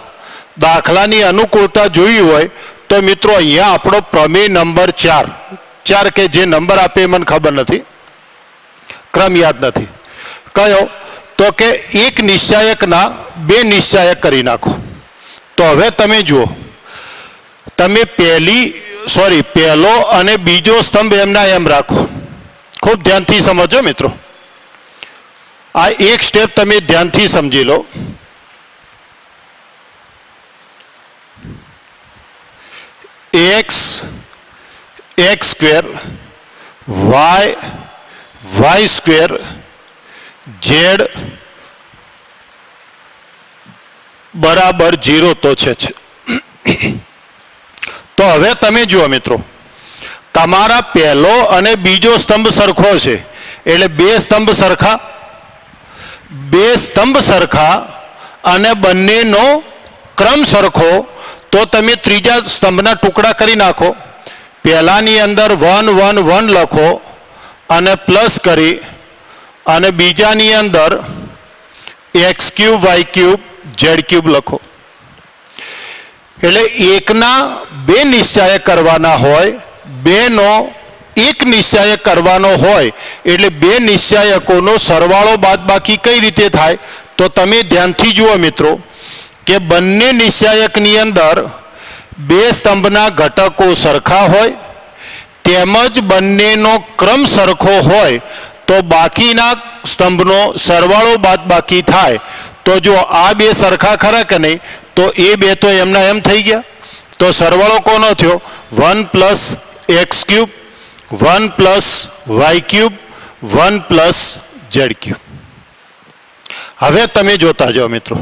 દાખલાની અનુકૂળતા જોઈ હોય તો મિત્રો અહીંયા આપણો પ્રમેય નંબર 4 કે જે નંબર આપે મને ખબર નથી, ક્રમ યાદ નથી, કયો તો કે એક નિશ્ચાયકના બે નિશ્ચાયક કરી નાખો. તો હવે તમે જુઓ, તમે પહેલો અને બીજો સ્તંભ એમના એમ રાખો. ખૂબ ધ્યાનથી સમજો મિત્રો. આ એક સ્ટેપ તમે ધ્યાનથી સમજી લો. x square y square z બરાબર 0 તો છે. તો હવે તમે જુઓ મિત્રો, તમારા પહેલો અને બીજો સ્તંભ સરખો છે એટલે બે સ્તંભ સરખા અને બંનેનો ક્રમ સરખો. તો તમે ત્રીજા સ્તંભના ટુકડા કરી નાખો. પહેલાની અંદર 1 1 1 લખો અને પ્લસ કરી, અને બીજાની અંદર x cube y cube z cube લખો. એટલે એકના બે નિશ્ચાયક કરવાના હોય, બેનો એક નિશ્ચાયક કરવાનો હોય. એટલે બે નિશ્ચાયકોનો સરવાળો બાદબાકી કઈ રીતે થાય તો તમે ધ્યાનથી જુઓ મિત્રો કે બંને નિશ્ચાયકની અંદર બે સ્તંભના ઘટકો સરખા હોય તેમજ બંનેનો ક્રમ સરખો હોય તો બાકીના સ્તંભનો સરવાળો બાદબાકી થાય. તો જો આ બે સરખા ખરા કે નહીં તો એ બે તો એમના એમ થઈ ગયા. તો સરવાળો કોનો થયો? 1 plus x cube 1 plus y cube 1 plus z cube. હવે તમે જોતા જાઓ મિત્રો.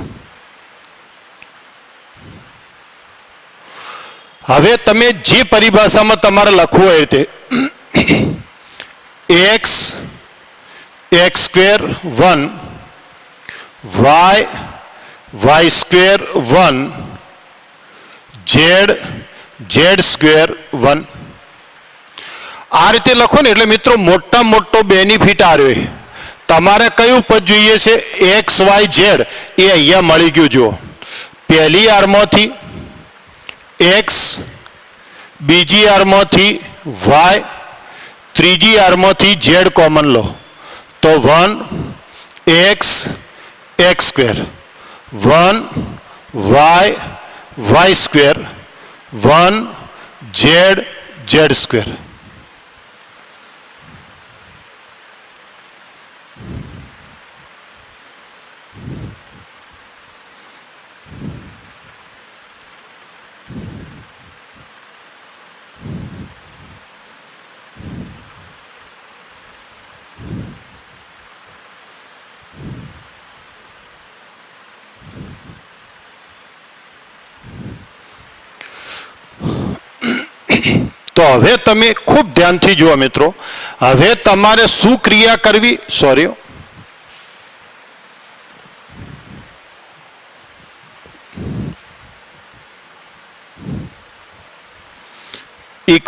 હવે તમે જે પરિભાષામાં તમારે લખવું હોય તે x square 1 y square 1 z square 1. આ રીતે લખો ને એટલે મિત્રો મોટા મોટો બેનિફિટ આવ્યો. તમારે કયું પદ જોઈએ છે? એક્સ વાય ઝેડ એ અહીંયા મળી ગયું. જુઓ, પહેલી આરમાંથી એક્સ, બીજી આરમાંથી વાય, ત્રીજી આરમાંથી ઝેડ કોમન લો તો 1x x square, 1y y square, 1z z square. તો હવે તમે ખૂબ ધ્યાનથી જુઓ મિત્રો, હવે તમારે શું ક્રિયા કરવી? સોરી, = 0.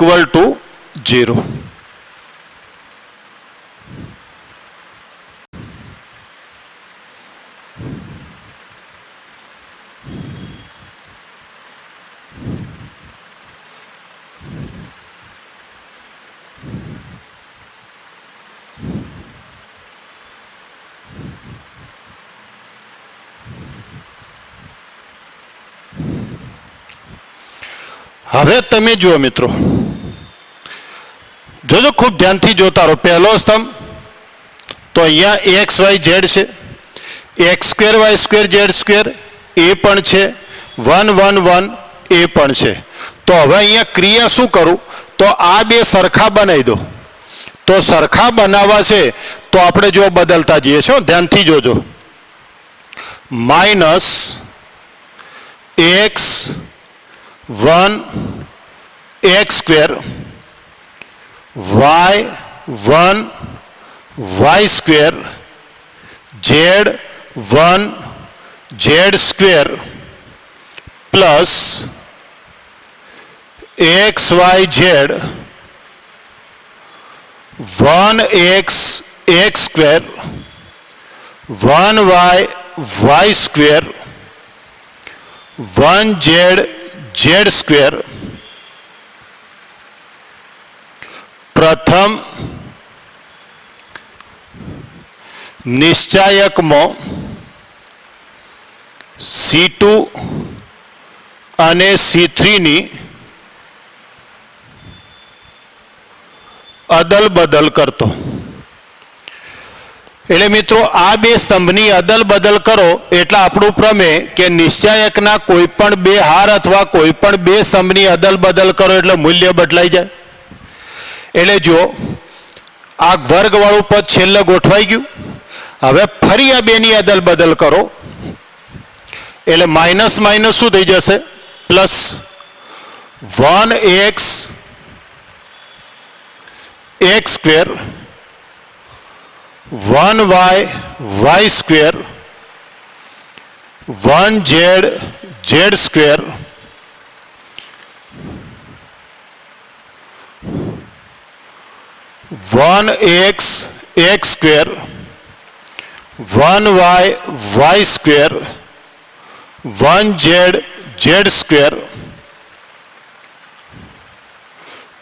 હવે તમે જુઓ મિત્રો, જોજો ખૂબ ધ્યાનથી જોતા રહો. પહેલો સ્તંભ તો અહીંયા એક્સ વાય ઝેડ છે, x square y square z square એ પણ છે, 1 1 1 એ પણ છે. તો હવે અહીંયા ક્રિયા શું કરું? તો આ બે સરખા બનાવી દો. તો સરખા બનાવવા છે તો આપણે જો બદલતા જઈએ છીએ, ધ્યાનથી જોજો. -x1 x square, y1 y square, z1 z square plus xyz 1x x square, 1y y square, 1z z square. પ્રથમ નિશ્ચાયકમાં C2 અને C3 ની અદલ બદલ કરતો. એટલે મિત્રો આ બે સ્તંભની અદલ બદલ કરો એટલે આપણું પ્રમેય કે નિશ્ચાયકના કોઈ પણ બે હાર અથવા કોઈ પણ બે સ્તંભની અદલ બદલ કરો એટલે મૂલ્ય બદલાઈ જાય. એટલે જો આ વર્ગવાળું પદ છેલ્લે ગોઠવાઈ ગયું. હવે ફરી આ બેની અદલ બદલ કરો એટલે માઇનસ માઇનસ શું થઈ જશે? Plus 1x x square, 1y y square, 1z z square, 1x x square, 1y y square, 1z z square.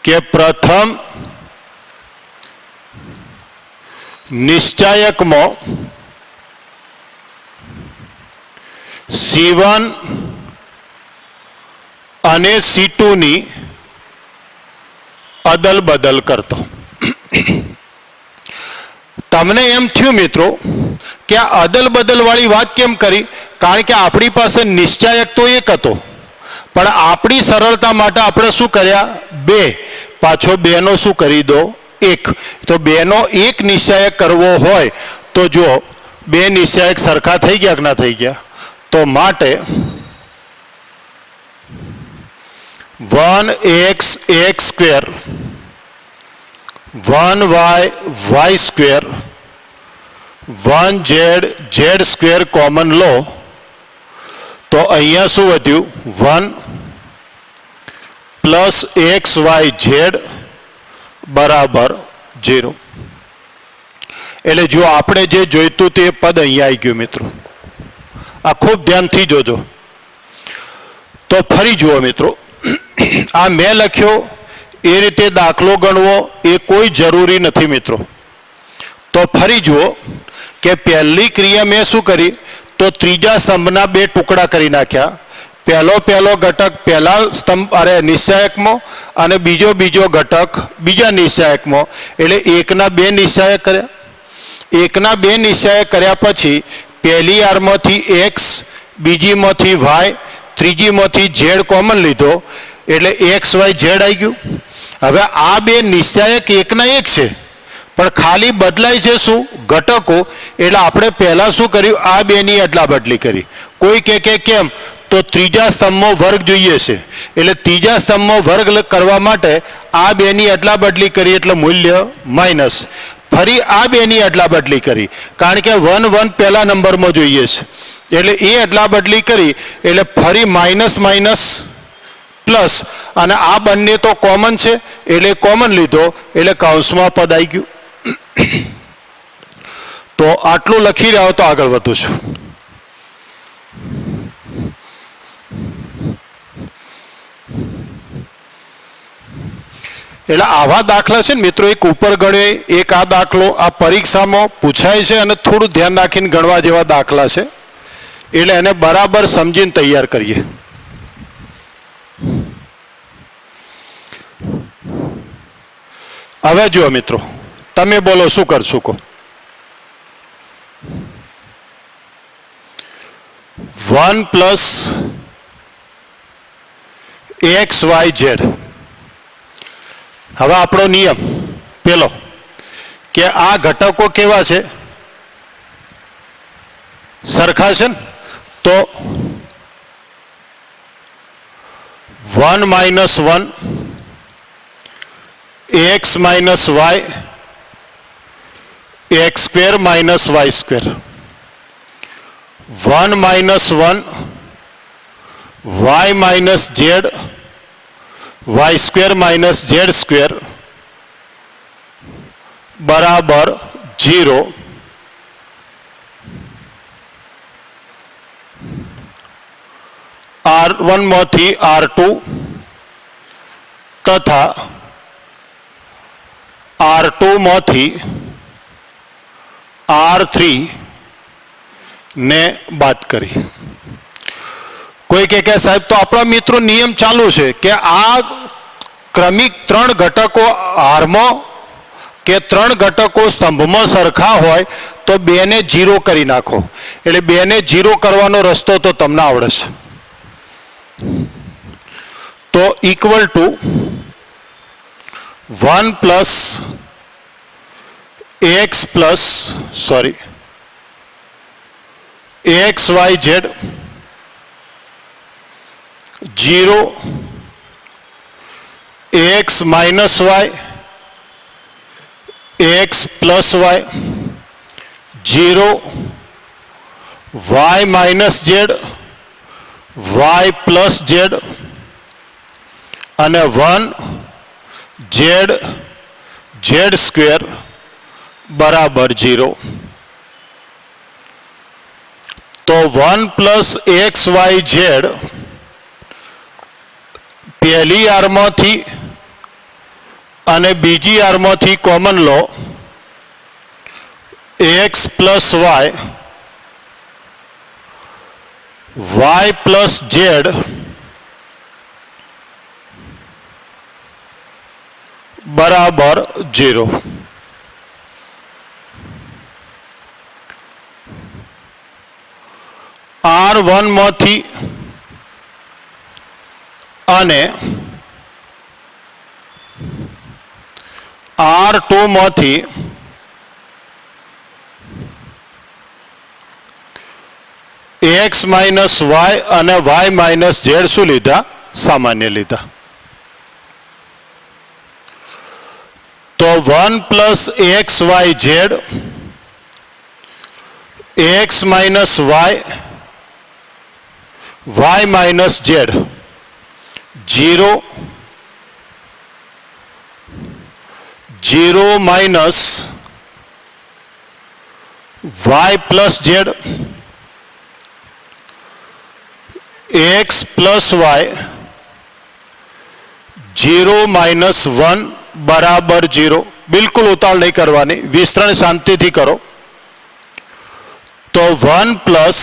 કે પ્રથમ નિશ્ચાયકમાં C1 અને C2 ની અદલ બદલ કરતો. તમને એમ થયું મિત્રો કે આ અદલ બદલ વાળી વાત કેમ કરી? કારણ કે આપણી પાસે નિશ્ચાયક તો એક હતો, પણ આપણી સરળતા માટે આપણે શું કર્યા? બે. પાછો બેનો શું કરી દો? એક. તો બેનો એક નિશ્ચાયક કરવો હોય તો જો બે નિશ્ચાયક સરખા થઈ ગયા કે ના થઈ ગયા? તો માટે 1x x square, 1y y square, 1z z square common લો તો અહીંયા શું વધ્યું? 1 પ્લસ xyz બરાબર 0. એટલે જો આપણે જે જોઈતું તે પદ અહીંયા આવી ગયું મિત્રો. આ ખૂબ ધ્યાનથી જોજો. તો ફરી જુઓ મિત્રો, આ મેં લખ્યો એ રીતે દાખલો ગણવો એ કોઈ જરૂરી નથી મિત્રો. તો ફરી જુઓ કે પહેલી ક્રિયા મેં શું કરી, તો ત્રીજા સ્તંભના બે ટુકડા કરી નાખ્યા. પહેલો ઘટક પહેલા સ્તંભ નિશ્ચાયકમાં અને બીજો ઘટક બીજા નિશ્ચાયકમાં. એટલે એકના બે નિશ્ચાયક કર્યા. એકના બે નિશ્ચાયક કર્યા પછી પહેલી આરમાંથી એક્સ, બીજીમાંથી વાય, ત્રીજીમાંથી ઝેડ કોમન લીધો એટલે એક્સ વાય ઝેડ આવી ગયું. હવે આ બે નિશ્ચાયક એકના એક છે પણ ખાલી બદલાય છે શું, ઘટકો. એટલે આપણે પહેલા શું કર્યું, આ બેની અદલા બદલી કરી. કોઈ કે કેમ, તો ત્રીજા સ્તંભમાં વર્ગ જોઈએ છે એટલે ત્રીજા સ્તંભમાં વર્ગ કરવા માટે આ બેની અદલા બદલી કરી એટલે મૂલ્ય માઇનસ. ફરી આ બેની અદલા બદલી કરી કારણ કે 1 1 પહેલા નંબરમાં જોઈએ છે એટલે એ અદલા બદલી કરી એટલે ફરી માઇનસ માઇનસ પ્લસ, અને આ બંને તો કોમન છે એટલે કોમન લીધો એટલે કૌંસમાં પદ આવી ગયું. તો આટલું લખી રહ્યો તો આગળ વધું છું. એટલે આવા દાખલા છે ને મિત્રો, એક ઉપર ગણે, એક આ દાખલો આ પરીક્ષામાં પૂછાય છે અને થોડું ધ્યાન રાખીને ગણવા જેવા દાખલા છે એટલે એને બરાબર સમજીને તૈયાર કરીએ. હવે જુઓ મિત્રો, તમે બોલો શું કરશું કહો. 1 પ્લસ એક્સ વાય ઝેડ. હવે આપણો નિયમ પેલો કે આ ઘટકો કેવા છે, સરખા છે ને. તો 1 minus 1 x minus y x square minus y square. 1 minus 1 y minus z y square minus z square બરાબર 0. R1 માંથી R2 તથા R2 માંથી R3 ને બાદ કરી. કોઈ કે સાહેબ તો આપણા મિત્રો નિયમ ચાલુ છે કે આ ક્રમિક 3 ઘટકો હારમાં કે 3 ઘટકો સ્તંભમાં સરખા હોય તો 2 ને 0 કરી નાખો. એટલે 2 ને 0 કરવાનો રસ્તો તો તમને આવડે છે. તો equal to 1 plus x plus x y z 0 x minus y x plus y 0 y minus z y plus z અને 1 जेड जेड स्क्वेर बराबर 0. तो 1 प्लस एक्स वाई जेड पहली आरमांथी અને બીજી આરમાંથી કોમન લો x plus y y plus z બરાબર 0. R1 માંથી અને R2 માંથી एक्स माइनस वाय અને y माइनस जेड શું લીધા, સામાન્ય લીધા. તો 1 plus x y z x minus y y minus z 0 0 minus y plus z x plus y 0 minus 1 બરાબર 0. બિલકુલ ઉતાવળ નહીં કરવાની, વિસ્તરણ શાંતિથી કરો. તો 1 plus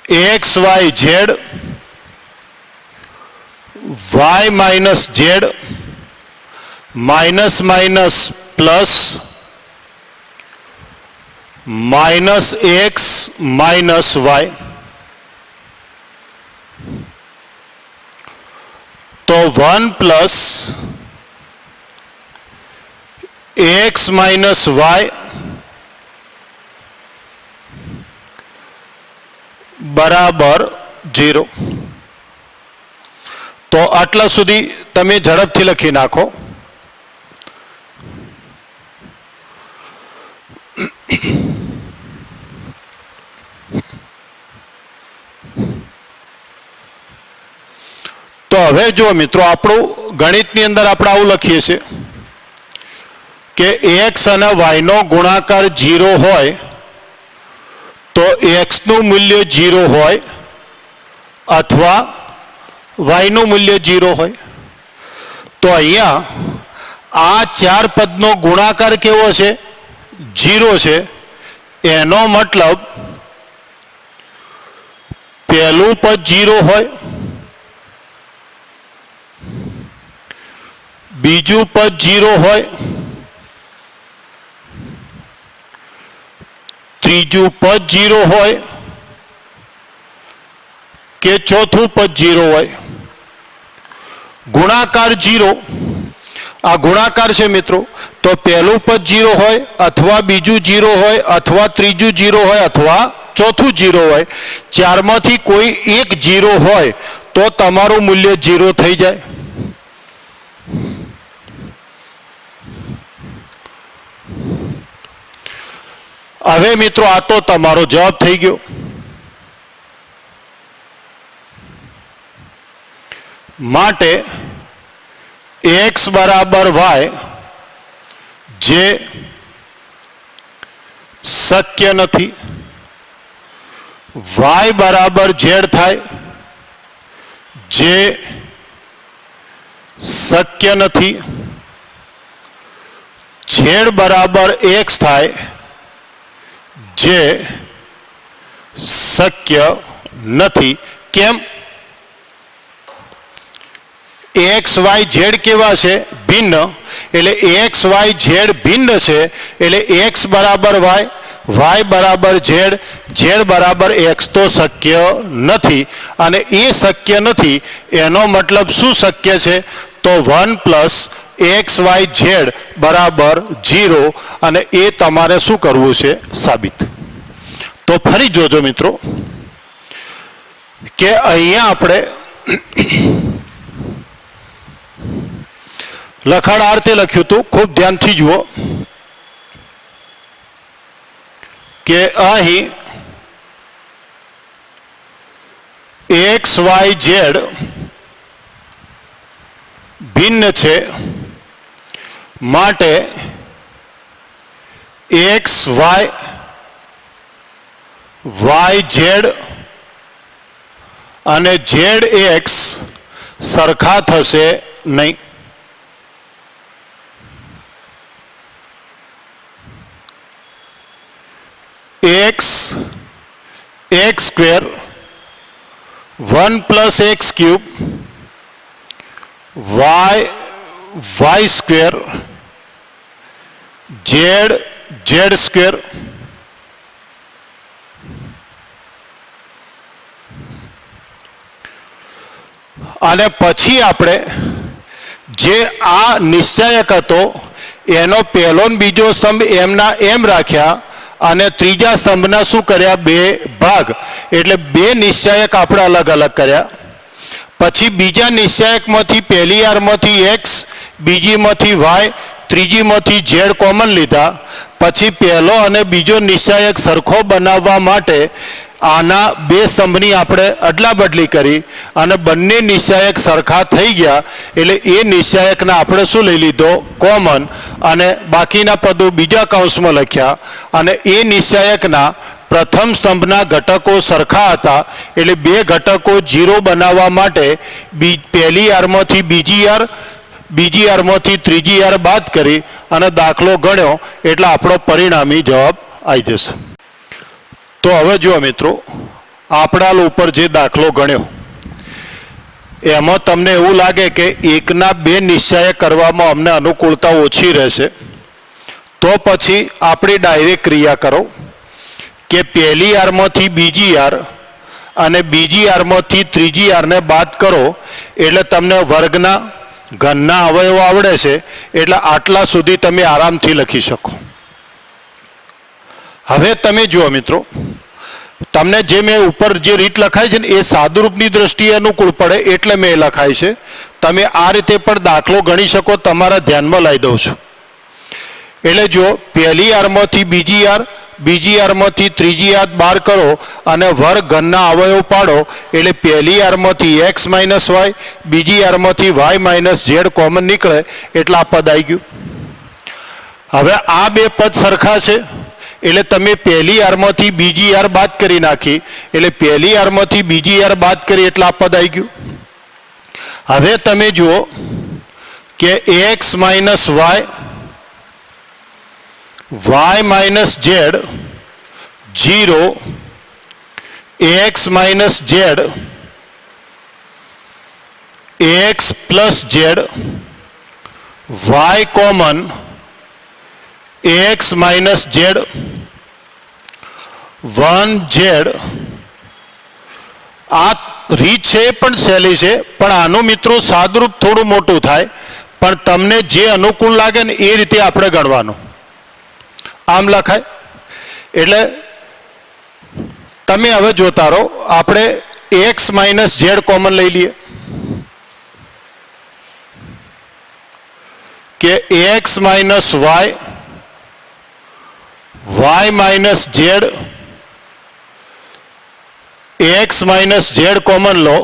x y z y minus z minus minus plus minus x minus y. તો 1 પ્લસ એક્સ માઇનસ વાય બરાબર 0. તો આટલા સુધી તમે ઝડપથી લખી નાખો. તો હવે જો મિત્રો આપણું ગણિતની અંદર આપણે આવું લખીએ છીએ કે એક્સ અને વાયનો ગુણાકાર 0 હોય તો એક્સનું મૂલ્ય 0 હોય અથવા વાયનું મૂલ્ય 0 હોય. તો અહીંયા આ ચાર પદનો ગુણાકાર કેવો છે? 0 છે. એનો મતલબ પહેલું પદ 0 હોય, બીજું પદ 0 હોય, ત્રીજું પદ 0 હોય કે ચોથું પદ 0 હોય. ગુણાકાર 0, આ ગુણાકાર છે મિત્રો. તો પહેલું પદ 0 હોય અથવા બીજું 0 હોય અથવા ત્રીજું 0 હોય અથવા ચોથું 0 હોય. ચારમાંથી કોઈ એક 0 હોય તો તમારું મૂલ્ય 0 થઈ જાય. હવે મિત્રો આ તો તમારો જવાબ થઈ ગયો. માટે x બરાબર y જે શક્ય નથી, y બરાબર z થાય જે શક્ય નથી, z બરાબર x થાય જે શક્ય નથી. કેમ? એક્સ વાય ઝેડ કેવા છે? ભિન્ન. એટલે એક્સ વાય ઝેડ ભિન્ન છે એટલે એક્સ બરાબર વાય, વાય બરાબર ઝેડ, ઝેડ બરાબર એક્સ તો શક્ય નથી. અને એ શક્ય નથી એનો મતલબ શું શક્ય છે? તો 1 પ્લસ એક્સ વાય ઝેડ બરાબર 0. અને એ તમારે શું કરવું છે? સાબિત. તો ફરી જોજો મિત્રો કે અહીંયા આપણે લખાણાર્થે લખ્યું હતું, ખૂબ ધ્યાનથી જુઓ કે અહીં એક્સ વાય ઝેડ ભિન્ન છે માટે એક્સ વાય, વાય ઝેડ અને ઝેડ એક્સ સરખા થશે નહીં. X x square 1 plus x cube y y square z z square અને પછી આપણે જે આ નિશ્ચયક હતો એનો પહેલો ને બીજો સ્તંભ એમના એમ રાખ્યા અને ત્રીજા સ્તંભના શું કર્યા? બે ભાગ. એટલે બે નિશ્ચયક આપણે અલગ અલગ કર્યા. પછી બીજા નિશ્ચયકમાંથી પહેલી આરમાંથી એક્સ, બીજીમાંથી વાય, ત્રીજીમાંથી ઝેડ કોમન લીધા. પછી પહેલો અને બીજો નિશ્ચયક સરખો બનાવવા માટે આના બે સ્તંભની આપણે અદલા બદલી કરી અને બંને નિશ્ચાયક સરખા થઈ ગયા એટલે એ નિશ્ચાયકને આપણે શું લઈ લીધો કોમન અને બાકીના પદો બીજા કૌંસમાં લખ્યા અને એ નિશ્ચાયકના પ્રથમ સ્તંભના ઘટકો સરખા હતા એટલે બે ઘટકો 0 બનાવવા માટે પહેલી આરમાંથી બીજી આરમાંથી ત્રીજી આર બાદ કરી અને દાખલો ગણ્યો એટલે આપણો પરિણામી જવાબ આવી જશે. તો હવે જુઓ મિત્રો, આપણા ઉપર જે દાખલો ગણ્યો એમાં તમને એવું લાગે કે એકના બે નિશ્ચય કરવામાં અમને અનુકૂળતા ઓછી રહેશે તો પછી આપણી ડાયરેક્ટ ક્રિયા કરો કે પહેલી આરમાંથી બીજી આર અને બીજી આરમાંથી ત્રીજી આરને બાદ કરો એટલે તમને વર્ગના ઘનના અવયવો આવડે છે એટલે આટલા સુધી તમે આરામથી લખી શકો. હવે તમે જુઓ મિત્રો, તમને જે મેં ઉપર જે રીત લખાઈ છે ને એ સાદુરૂપની દ્રષ્ટિએ અનુકૂળ પડે એટલે મેં લખાય છે. તમે આ રીતે પણ દાખલો ગણી શકો, તમારા ધ્યાનમાં લાવી દઉં છું. એટલે જો પહેલી આરમાંથી બીજી આરમાંથી ત્રીજી આર બાર કરો અને વર્ગ ઘનના અવયવ પાડો એટલે પહેલી આરમાંથી x માઇનસ વાય, બીજી આરમાંથી y માઇનસ ઝેડ કોમન નીકળે એટલે આ પદ આવી ગયું. હવે આ બે પદ સરખા છે એટલે તમે પહેલી આરમાંથી બીજી આર બાદ કરી નાખી એટલે પહેલી આરમાંથી બીજી આર બાદ કરી એટલે આ પદ આવી ગયું. હવે તમે જુઓ કે x minus y, y minus z 0, x minus z, x plus z, y common, x minus z, 1z. આ રીત છે પણ સહેલી છે, પણ આનું મિત્રો સાદુરૂપ થોડું મોટું થાય, પણ તમને જે અનુકૂળ લાગે ને એ રીતે આપણે ગણવાનું. આમ લખાય એટલે તમે હવે જોતા રહો. આપણે x માઇનસ ઝેડ કોમન લઈ લઈએ કે x minus y, y minus z, x minus z common લો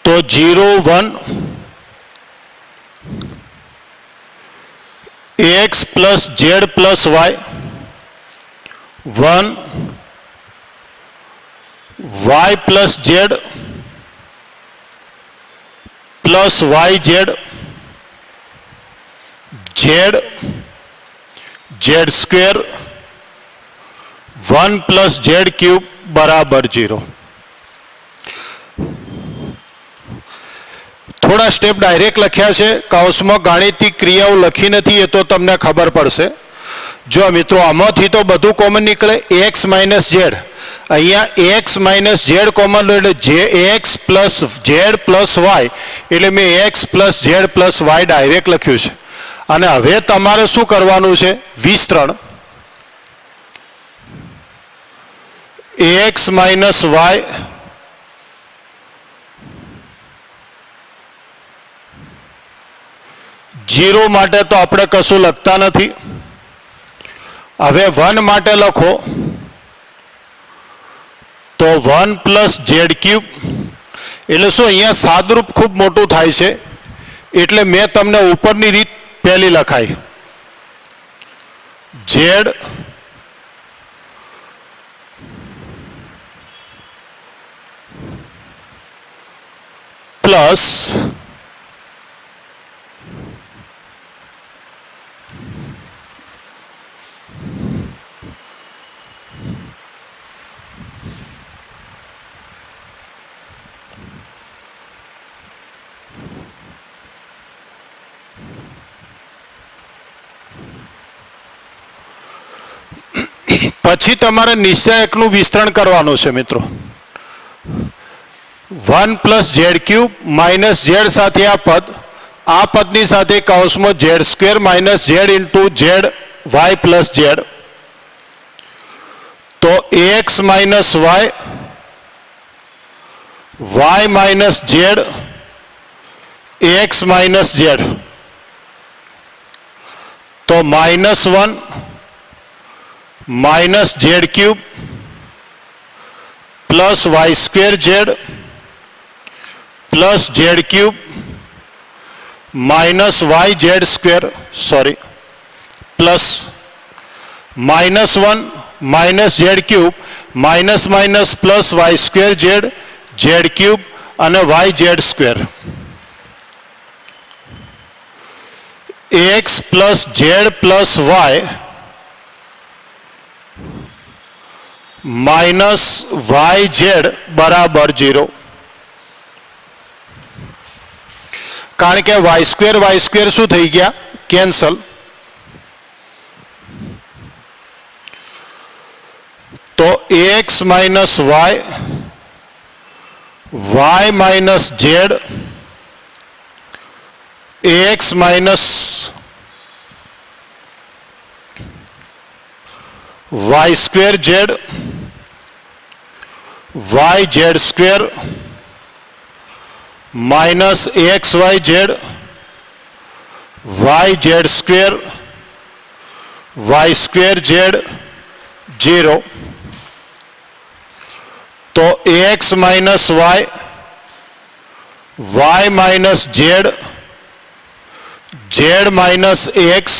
તો 0, 1, x plus z plus y 1, y plus z plus y z, z square 1 plus z cube બરાબર 0. થોડા સ્ટેપ ડાયરેક્ટ લખ્યા છે, કૌંસમાં ગાણિતિક ક્રિયાઓ લખી નથી, એ તો તમને ખબર પડશે. જો મિત્રો આમાંથી તો બધું કોમન નીકળે. x માઇનસ ઝેડ, અહીંયા x માઇનસ ઝેડ કોમન લો એટલે x plus z plus y એટલે મેં x plus z plus y direct લખ્યું છે. અને હવે તમારે શું કરવાનું છે? વિસ્તરણ. x માઇનસ વાય જીરો માટે તો આપણે કશું લખતા નથી. હવે 1 માટે લખો તો 1 પ્લસ ઝેડ ક્યુબ એટલે શું અહીંયા સાદુરૂપ ખૂબ મોટું થાય છે એટલે મેં તમને ઉપરની રીત પહેલી લખાઈ. ઝેડ પ્લસ પછી તમારે નિશ્ચયકનું વિસ્તરણ કરવાનું છે મિત્રો. 1 plus z cube minus z સાથે આ પદની સાથે કૌંસમાં z square minus z into z y plus z તો x minus y, y minus z, x minus z તો -1 minus z cube plus y square z plus z cube minus y z square plus -1 minus z cube minus minus plus y square z z cube અને y z square x plus z plus y minus Y Z बराबर 0 कारण के वाय square शू थई गया cancel तो x minus y y minus z x minus y square z y z square minus x y z y z square y square z 0 तो x minus y y minus z z minus x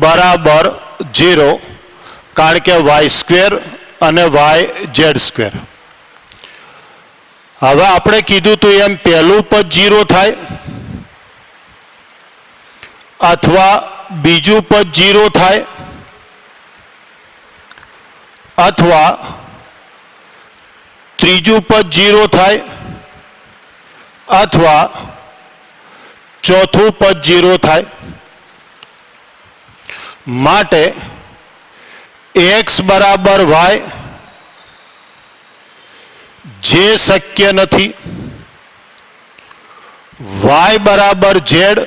बराबर 0 कारण के y square અને y z square હવે આપણે કીધું તો એમ પહેલું પદ 0 થાય અથવા બીજું પદ 0 થાય અથવા ત્રીજું પદ 0 થાય અથવા ચોથું પદ 0 થાય માટે एक्स बराबर वाय जे शक्य नहीं वाय बराबर जेड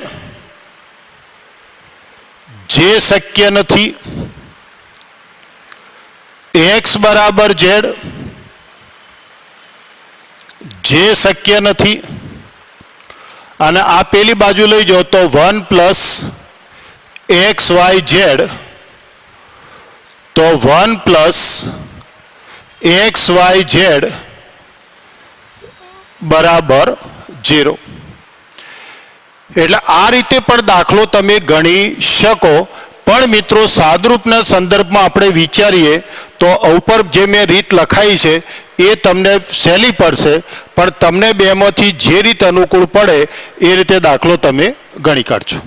जे शक्य नहीं एक्स बराबर जेड जे शक्य नहीं અને આ પેલી બાજુ લઈ જાઓ તો 1 પ્લસ एक्स वाय जेड तो 1 प्लस एक्स वाय जेड बराबर 0 એટલે આ રીતે પણ દાખલો તમે ગણી શકો પણ મિત્રો સાદરૂપના સંદર્ભમાં આપણે વિચારીએ તો ઉપર જે મેં રીત લખાઈ છે એ તમને સહેલી પડશે પણ તમને બેમાંથી જે રીત અનુકૂળ પડે એ રીતે દાખલો તમે ગણી કાઢજો।